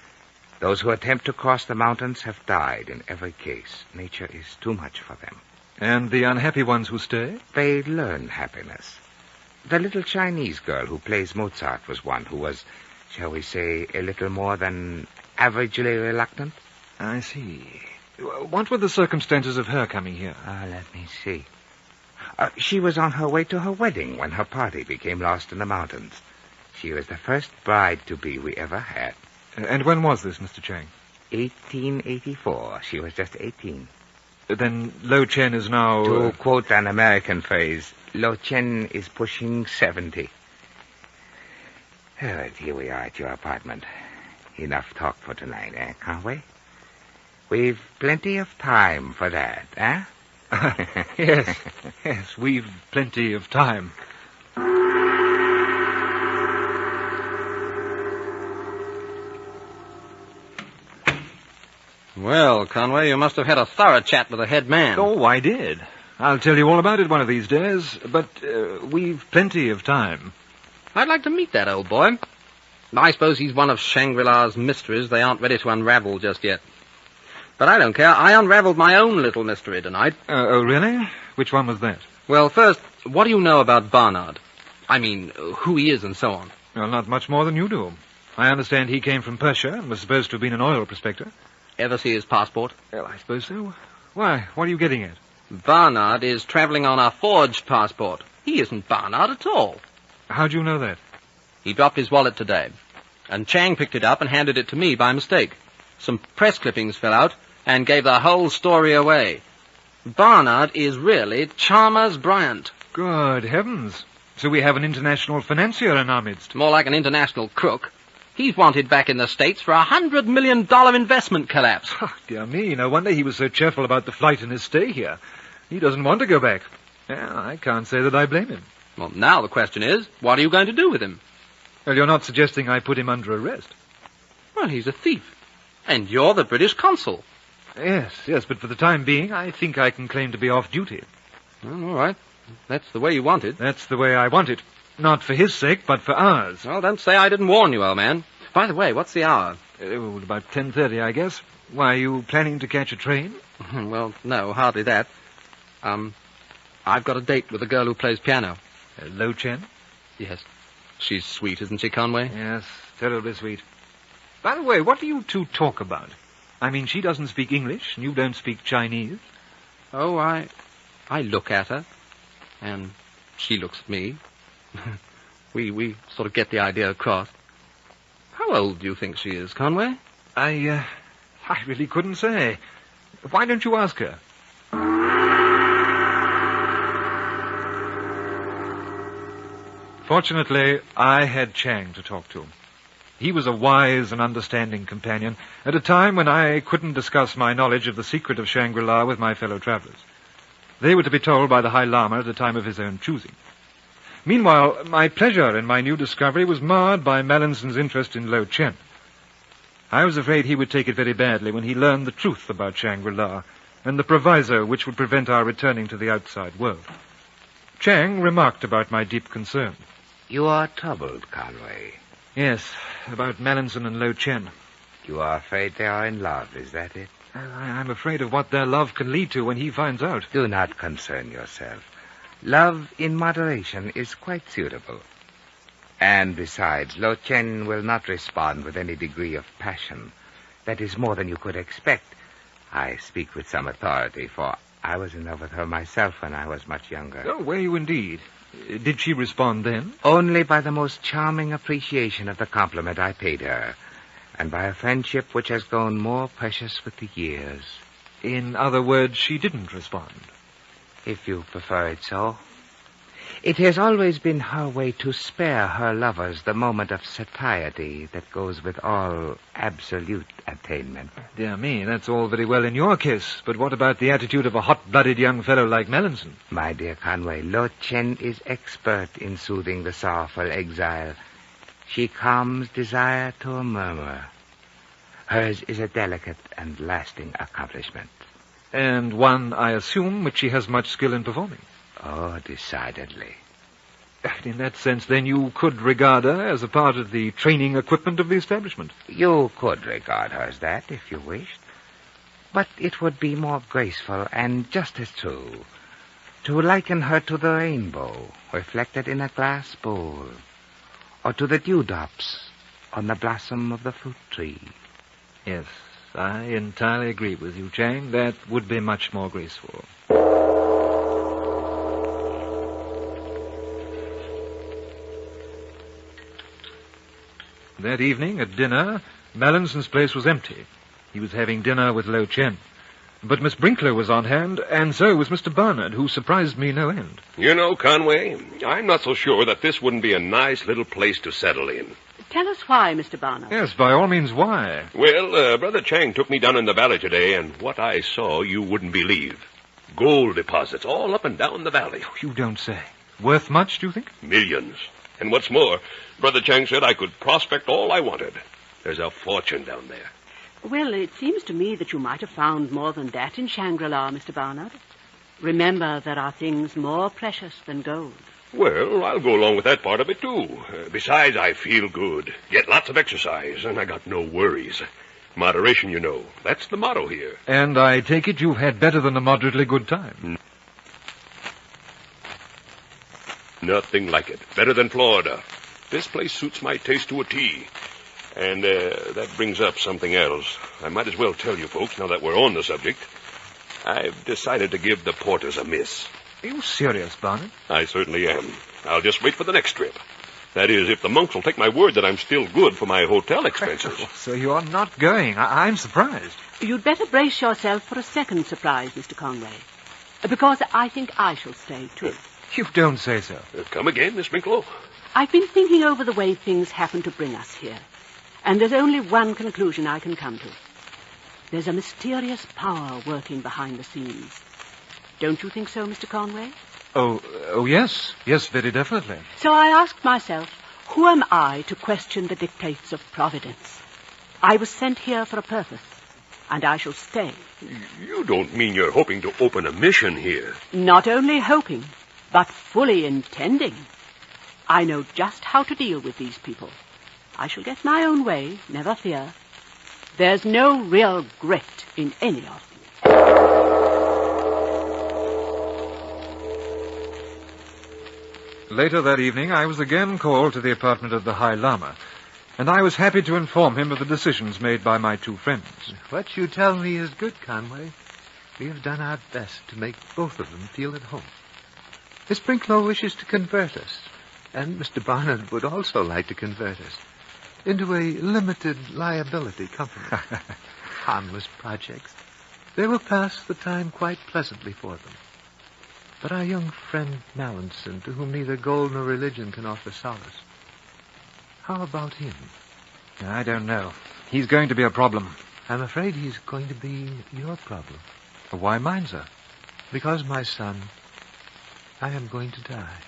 Those who attempt to cross the mountains have died in every case. Nature is too much for them. And the unhappy ones who stay? They learn happiness. The little Chinese girl who plays Mozart was one who was, shall we say, a little more than averagely reluctant. I see. What were the circumstances of her coming here? Let me see. She was on her way to her wedding when her party became lost in the mountains. She was the first bride-to-be we ever had. And when was this, Mr. Chang? 1884. She was just 18. Then Lo Chen is now... To quote an American phrase, Lo Chen is pushing 70. All right, here we are at your apartment. Enough talk for tonight, can't we? We've plenty of time for that, eh? Yes, we've plenty of time. Well, Conway, you must have had a thorough chat with the head man. Oh, I did. I'll tell you all about it one of these days, but we've plenty of time. I'd like to meet that old boy. I suppose he's one of Shangri-La's mysteries they aren't ready to unravel just yet. But I don't care. I unraveled my own little mystery tonight. Oh, really? Which one was that? Well, first, what do you know about Barnard? I mean, who he is and so on. Well, not much more than you do. I understand he came from Persia and was supposed to have been an oil prospector. Ever see his passport? Well, I suppose so. Why? What are you getting at? Barnard is traveling on a forged passport. He isn't Barnard at all. How do you know that? He dropped his wallet today, and Chang picked it up and handed it to me by mistake. Some press clippings fell out and gave the whole story away. Barnard is really Chalmers Bryant. Good heavens. So we have an international financier in our midst. More like an international crook. He's wanted back in the States for $100 million investment collapse. Oh, dear me, no wonder he was so cheerful about the flight and his stay here. He doesn't want to go back. Well, I can't say that I blame him. Well, now the question is, what are you going to do with him? Well, you're not suggesting I put him under arrest? Well, he's a thief. And you're the British consul. Yes, but for the time being, I think I can claim to be off duty. Well, all right. That's the way you want it. That's the way I want it. Not for his sake, but for ours. Well, don't say I didn't warn you, old man. By the way, what's the hour? About 10:30, I guess. Why, are you planning to catch a train? Well, no, hardly that. I've got a date with the girl who plays piano. Lo Chen? Yes. She's sweet, isn't she, Conway? Yes, terribly sweet. By the way, what do you two talk about? I mean, she doesn't speak English, and you don't speak Chinese. Oh, I look at her, and she looks at me. We sort of get the idea across. How old do you think she is, Conway? I really couldn't say. Why don't you ask her? Fortunately, I had Chang to talk to. He was a wise and understanding companion at a time when I couldn't discuss my knowledge of the secret of Shangri-La with my fellow travelers. They were to be told by the High Lama at a time of his own choosing. Meanwhile, my pleasure in my new discovery was marred by Mallinson's interest in Lo Chen. I was afraid he would take it very badly when he learned the truth about Shangri-La and the proviso which would prevent our returning to the outside world. Chang remarked about my deep concern. You are troubled, Conway. Yes, about Mallinson and Lo Chen. You are afraid they are in love, is that it? I'm afraid of what their love can lead to when he finds out. Do not concern yourself. Love in moderation is quite suitable. And besides, Lo Chen will not respond with any degree of passion. That is more than you could expect. I speak with some authority, for I was in love with her myself when I was much younger. Oh, were you indeed? Did she respond then? Only by the most charming appreciation of the compliment I paid her, and by a friendship which has grown more precious with the years. In other words, she didn't respond. If you prefer it so. It has always been her way to spare her lovers the moment of satiety that goes with all absolute attainment. Dear me, that's all very well in your case, but what about the attitude of a hot-blooded young fellow like Mallinson? My dear Conway, Lo Chen is expert in soothing the sorrowful exile. She calms desire to a murmur. Hers is a delicate and lasting accomplishment. And one, I assume, which she has much skill in performing. Oh, decidedly. In that sense, then, you could regard her as a part of the training equipment of the establishment. You could regard her as that, if you wished. But it would be more graceful and just as true to liken her to the rainbow reflected in a glass bowl, or to the dewdrops on the blossom of the fruit tree. Yes, I entirely agree with you, Chang. That would be much more graceful. That evening, at dinner, Mallinson's place was empty. He was having dinner with Lo Chen. But Miss Brinkler was on hand, and so was Mr. Barnard, who surprised me no end. You know, Conway, I'm not so sure that this wouldn't be a nice little place to settle in. Tell us why, Mr. Barnard. Yes, by all means, why? Well, Brother Chang took me down in the valley today, and what I saw you wouldn't believe. Gold deposits all up and down the valley. You don't say. Worth much, do you think? Millions. And what's more, Brother Chang said I could prospect all I wanted. There's a fortune down there. Well, it seems to me that you might have found more than that in Shangri-La, Mr. Barnard. Remember, there are things more precious than gold. Well, I'll go along with that part of it, too. Besides, I feel good. Get lots of exercise, and I got no worries. Moderation, you know. That's the motto here. And I take it you've had better than a moderately good time. Nothing like it. Better than Florida. This place suits my taste to a T. And that brings up something else. I might as well tell you folks, now that we're on the subject. I've decided to give the porters a miss. Are you serious, Barnard? I certainly am. I'll just wait for the next trip. That is, if the monks will take my word that I'm still good for my hotel expenses. So you are not going. I'm surprised. You'd better brace yourself for a second surprise, Mr. Conway. Because I think I shall stay, too. You don't say so. Come again, Miss Winklow? I've been thinking over the way things happen to bring us here. And there's only one conclusion I can come to. There's a mysterious power working behind the scenes. Don't you think so, Mr. Conway? Oh, yes. Yes, very definitely. So I asked myself, who am I to question the dictates of Providence? I was sent here for a purpose, and I shall stay. You don't mean you're hoping to open a mission here? Not only hoping, but fully intending. I know just how to deal with these people. I shall get my own way, never fear. There's no real grit in any of them. Later that evening, I was again called to the apartment of the High Lama, and I was happy to inform him of the decisions made by my two friends. What you tell me is good, Conway. We have done our best to make both of them feel at home. Miss Brinklow wishes to convert us, and Mr. Barnard would also like to convert us into a limited liability company. Harmless projects. They will pass the time quite pleasantly for them. But our young friend Mallinson, to whom neither gold nor religion can offer solace, how about him? I don't know. He's going to be a problem. I'm afraid he's going to be your problem. Why mine, sir? Because, my son, I am going to die.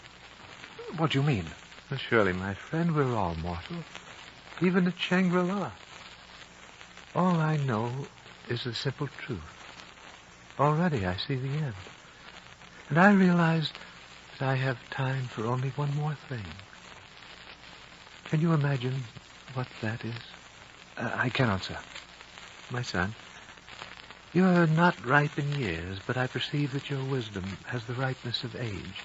What do you mean? Well, surely, my friend, we're all mortal. Even at Shangri-La. All I know is the simple truth. Already I see the end. And I realize that I have time for only one more thing. Can you imagine what that is? I cannot, sir. My son, you are not ripe in years, but I perceive that your wisdom has the ripeness of age.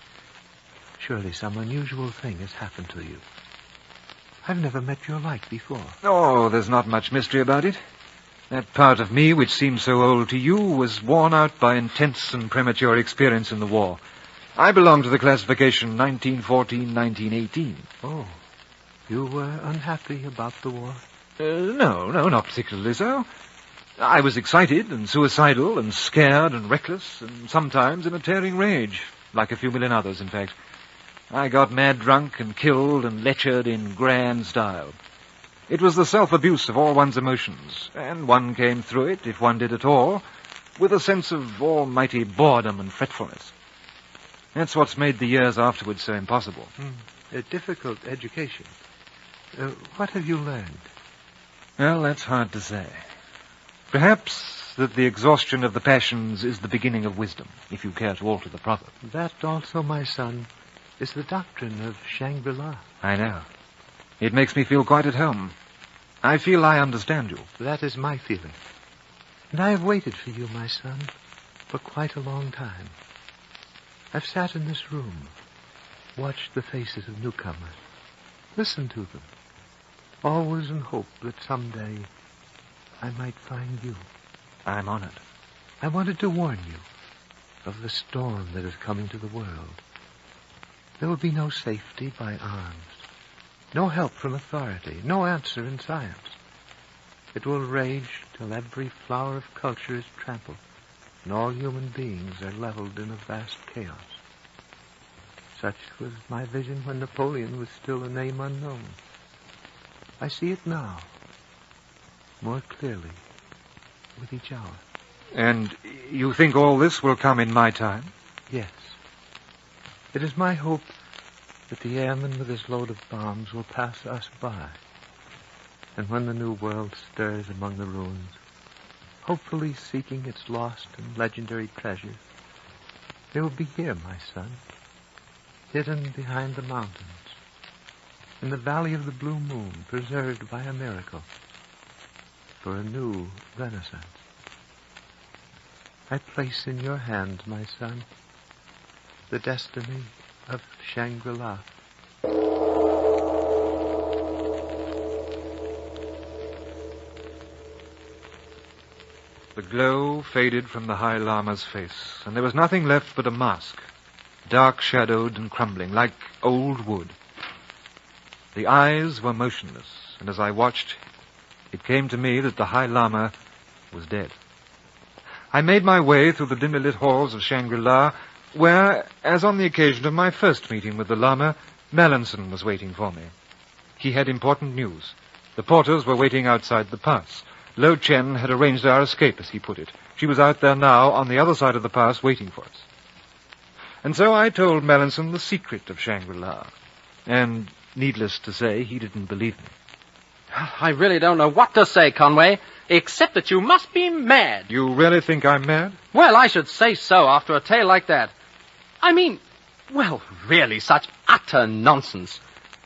Surely some unusual thing has happened to you. I've never met your like before. Oh, there's not much mystery about it. That part of me which seemed so old to you was worn out by intense and premature experience in the war. I belong to the classification 1914-1918. Oh, you were unhappy about the war? No, not particularly so. I was excited and suicidal and scared and reckless and sometimes in a tearing rage, like a few million others, in fact. I got mad drunk and killed and lectured in grand style. It was the self-abuse of all one's emotions, and one came through it, if one did at all, with a sense of almighty boredom and fretfulness. That's what's made the years afterwards so impossible. A difficult education. What have you learned? Well, that's hard to say. Perhaps that the exhaustion of the passions is the beginning of wisdom, if you care to alter the proverb. That also, my son, is the doctrine of Shangri-La. I know. It makes me feel quite at home. I feel I understand you. That is my feeling. And I have waited for you, my son, for quite a long time. I've sat in this room, watched the faces of newcomers, listened to them, always in hope that someday I might find you. I'm honored. I wanted to warn you of the storm that is coming to the world. There will be no safety by arms, no help from authority, no answer in science. It will rage till every flower of culture is trampled, and all human beings are leveled in a vast chaos. Such was my vision when Napoleon was still a name unknown. I see it now, more clearly, with each hour. And you think all this will come in my time? Yes. It is my hope that the airman with his load of bombs will pass us by. And when the new world stirs among the ruins, hopefully seeking its lost and legendary treasures, they will be here, my son, hidden behind the mountains, in the valley of the blue moon, preserved by a miracle, for a new renaissance. I place in your hands, my son, the destiny of Shangri-La. The glow faded from the High Lama's face, and there was nothing left but a mask, dark-shadowed and crumbling, like old wood. The eyes were motionless, and as I watched, it came to me that the High Lama was dead. I made my way through the dimly lit halls of Shangri-La, where, as on the occasion of my first meeting with the Lama, Mallinson was waiting for me. He had important news. The porters were waiting outside the pass. Lo Chen had arranged our escape, as he put it. She was out there now, on the other side of the pass, waiting for us. And so I told Mallinson the secret of Shangri-La. And, needless to say, he didn't believe me. I really don't know what to say, Conway, except that you must be mad. You really think I'm mad? Well, I should say so after a tale like that. I mean, well, really, such utter nonsense.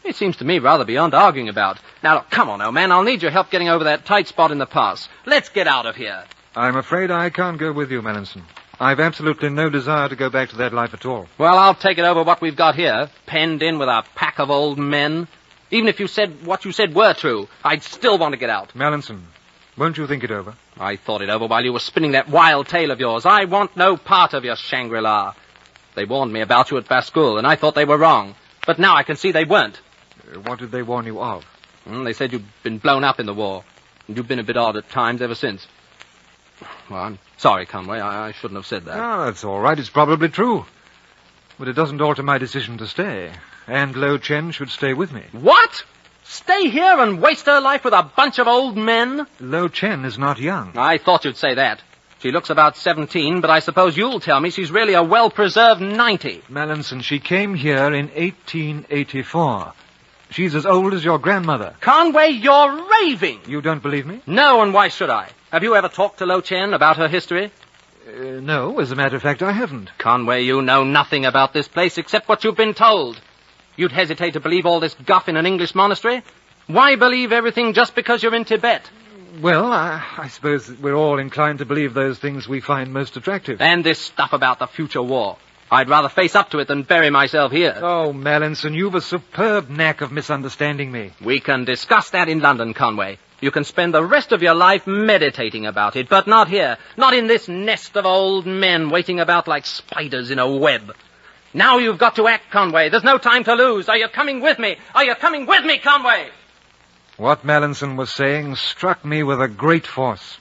It seems to me rather beyond arguing about. Now, look, come on, old man. I'll need your help getting over that tight spot in the pass. Let's get out of here. I'm afraid I can't go with you, Mallinson. I've absolutely no desire to go back to that life at all. Well, I'll take it over what we've got here, penned in with a pack of old men. Even if you said what you said were true, I'd still want to get out. Mallinson, won't you think it over? I thought it over while you were spinning that wild tale of yours. I want no part of your Shangri-La. They warned me about you at Baskul, and I thought they were wrong. But now I can see they weren't. What did they warn you of? They said you'd been blown up in the war. And you've been a bit odd at times ever since. Well, I'm sorry, Conway. I shouldn't have said that. Oh, that's all right. It's probably true. But it doesn't alter my decision to stay. And Lo Chen should stay with me. What? Stay here and waste her life with a bunch of old men? Lo Chen is not young. I thought you'd say that. She looks about 17, but I suppose you'll tell me she's really a well-preserved 90. Mallinson, she came here in 1884. She's as old as your grandmother. Conway, you're raving. You don't believe me? No, and why should I? Have you ever talked to Lo Chen about her history? No, as a matter of fact, I haven't. Conway, you know nothing about this place except what you've been told. You'd hesitate to believe all this guff in an English monastery? Why believe everything just because you're in Tibet? Well, I suppose we're all inclined to believe those things we find most attractive. And this stuff about the future war. I'd rather face up to it than bury myself here. Oh, Mallinson, you've a superb knack of misunderstanding me. We can discuss that in London, Conway. You can spend the rest of your life meditating about it, but not here. Not in this nest of old men waiting about like spiders in a web. Now you've got to act, Conway. There's no time to lose. Are you coming with me? Are you coming with me, Conway? What Mallinson was saying struck me with a great force.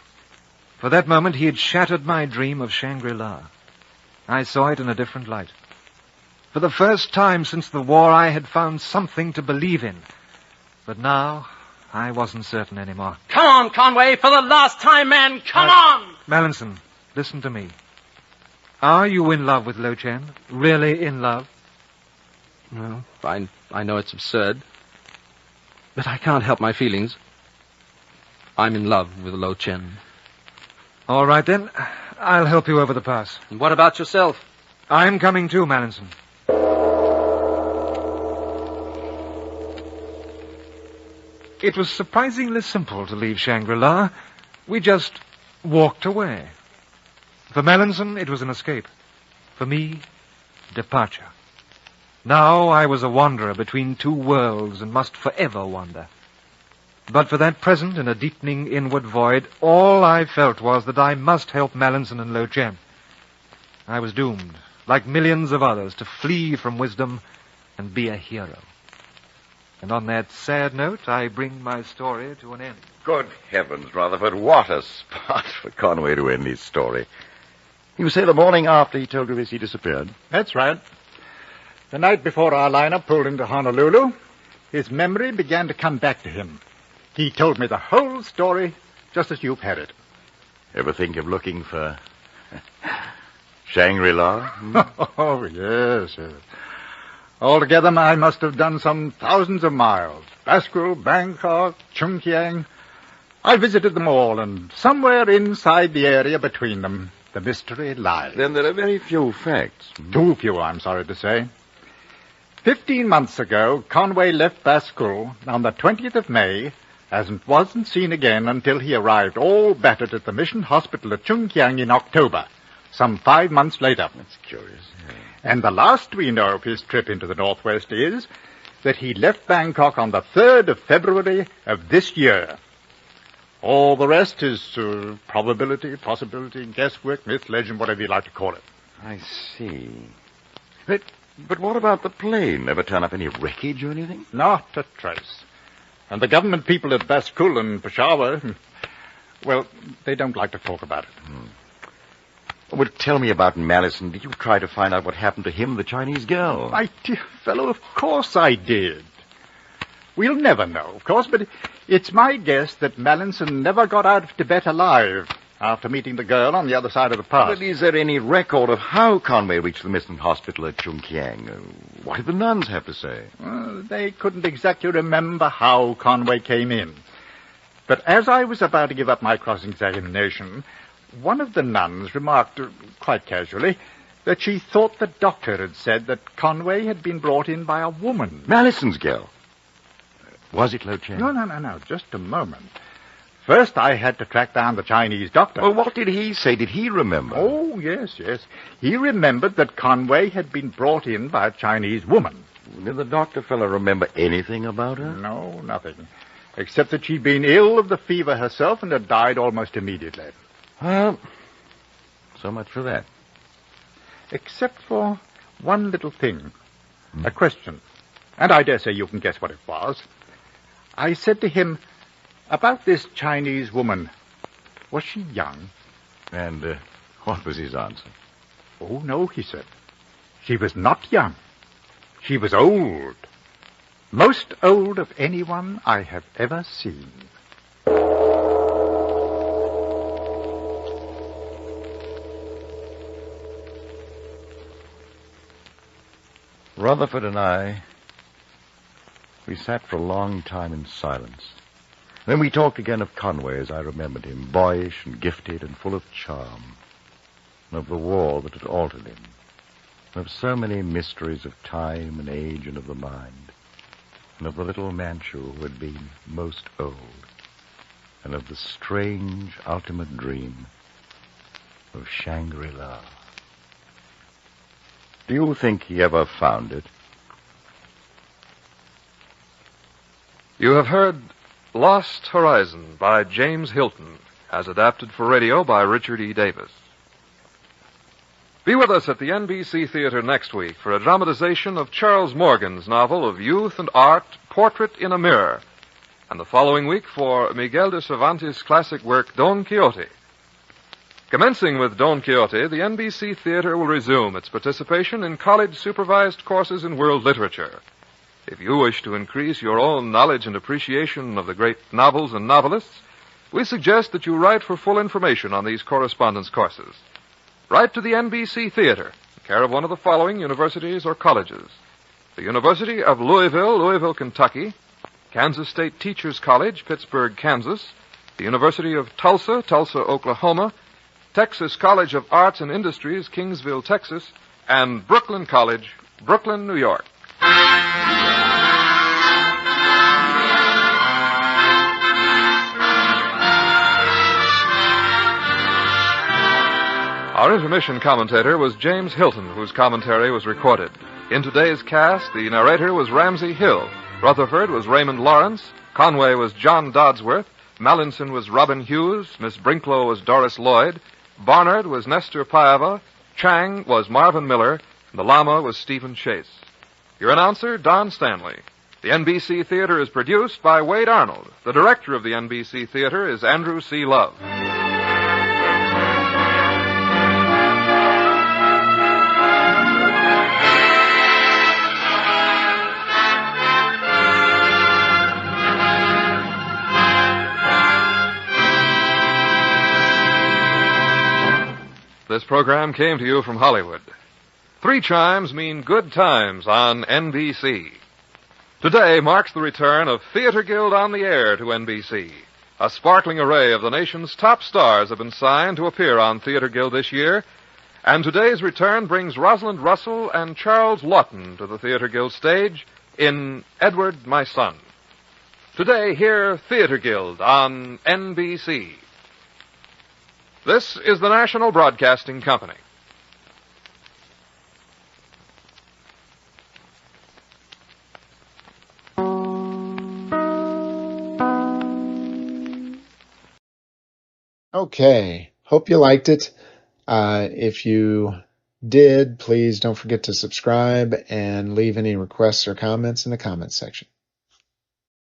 For that moment, he had shattered my dream of Shangri-La. I saw it in a different light. For the first time since the war, I had found something to believe in. But now, I wasn't certain anymore. Come on, Conway, for the last time, man. Come on! Mallinson, listen to me. Are you in love with Lo Chen? Really in love? Well, I know it's absurd, but I can't help my feelings. I'm in love with Lo Chen. All right, then. I'll help you over the pass. And what about yourself? I'm coming too, Mallinson. It was surprisingly simple to leave Shangri-La. We just walked away. For Mallinson, it was an escape. For me, departure. Now I was a wanderer between two worlds and must forever wander. But for that present in a deepening inward void, all I felt was that I must help Mallinson and Lo Chen. I was doomed, like millions of others, to flee from wisdom and be a hero. And on that sad note, I bring my story to an end. Good heavens, Rutherford, what a spot for Conway to end his story. You say the morning after he told you this, he disappeared? That's right. The night before our liner pulled into Honolulu, his memory began to come back to him. He told me the whole story, just as you've had it. Ever think of looking for Shangri-La? Oh, yes. Altogether, I must have done some thousands of miles. Basque, Bangkok, Chungkiang. I visited them all, and somewhere inside the area between them, the mystery lies. Then there are very few facts. Too few, I'm sorry to say. 15 months ago, Conway left Basque on the 20th of May, and wasn't seen again until he arrived all battered at the mission hospital at Chungkiang in October, some 5 months later. That's curious. Yeah. And the last we know of his trip into the Northwest is that he left Bangkok on the 3rd of February of this year. All the rest is probability, possibility, guesswork, myth, legend, whatever you like to call it. I see. But what about the plane? Never turn up any wreckage or anything? Not a trace. And the government people at Baskul and Peshawar, well, they don't like to talk about it. Well, tell me about Mallinson. Did you try to find out what happened to him, the Chinese girl? My dear fellow, of course I did. We'll never know, of course, but it's my guess that Mallinson never got out of Tibet alive after meeting the girl on the other side of the pass. But is there any record of how Conway reached the mission hospital at Chungkiang? What did the nuns have to say? They couldn't exactly remember how Conway came in. But as I was about to give up my cross-examination, one of the nuns remarked, quite casually, that she thought the doctor had said that Conway had been brought in by a woman. Mallison's girl? Was it Lo Chen? No, just a moment. First, I had to track down the Chinese doctor. Well, what did he say? Did he remember? Oh, yes. He remembered that Conway had been brought in by a Chinese woman. Did the doctor fellow remember anything about her? No, nothing. Except that she'd been ill of the fever herself and had died almost immediately. Well, so much for that. Except for one little thing. A question. And I dare say you can guess what it was. I said to him, about this Chinese woman, was she young? And what was his answer? Oh, no, he said. She was not young. She was old. Most old of anyone I have ever seen. Rutherford and I, we sat for a long time in silence. Then we talked again of Conway as I remembered him, boyish and gifted and full of charm, and of the war that had altered him, and of so many mysteries of time and age and of the mind, and of the little Manchu who had been most old, and of the strange ultimate dream of Shangri-La. Do you think he ever found it? You have heard Lost Horizon by James Hilton, as adapted for radio by Richard E. Davis. Be with us at the NBC Theater next week for a dramatization of Charles Morgan's novel of youth and art, Portrait in a Mirror, and the following week for Miguel de Cervantes' classic work, Don Quixote. Commencing with Don Quixote, the NBC Theater will resume its participation in college-supervised courses in world literature. If you wish to increase your own knowledge and appreciation of the great novels and novelists, we suggest that you write for full information on these correspondence courses. Write to the NBC Theater, in care of one of the following universities or colleges: the University of Louisville, Kentucky; Kansas State Teachers College, Pittsburgh, Kansas; the University of Tulsa, Oklahoma; Texas College of Arts and Industries, Kingsville, Texas; and Brooklyn College, Brooklyn, New York. Our intermission commentator was James Hilton, whose commentary was recorded. In today's cast, the narrator was Ramsey Hill. Rutherford was Raymond Lawrence. Conway was John Dodsworth. Mallinson was Robin Hughes. Miss Brinklow was Doris Lloyd. Barnard was Nestor Paiva. Chang was Marvin Miller. And the Lama was Stephen Chase. Your announcer, Don Stanley. The NBC Theater is produced by Wade Arnold. The director of the NBC Theater is Andrew C. Love. This program came to you from Hollywood. 3 chimes mean good times on NBC. Today marks the return of Theater Guild on the Air to NBC. A sparkling array of the nation's top stars have been signed to appear on Theater Guild this year, and today's return brings Rosalind Russell and Charles Lawton to the Theater Guild stage in Edward, My Son. Today, hear Theater Guild on NBC. This is the National Broadcasting Company. Okay, hope you liked it. If you did, please don't forget to subscribe and leave any requests or comments in the comments section.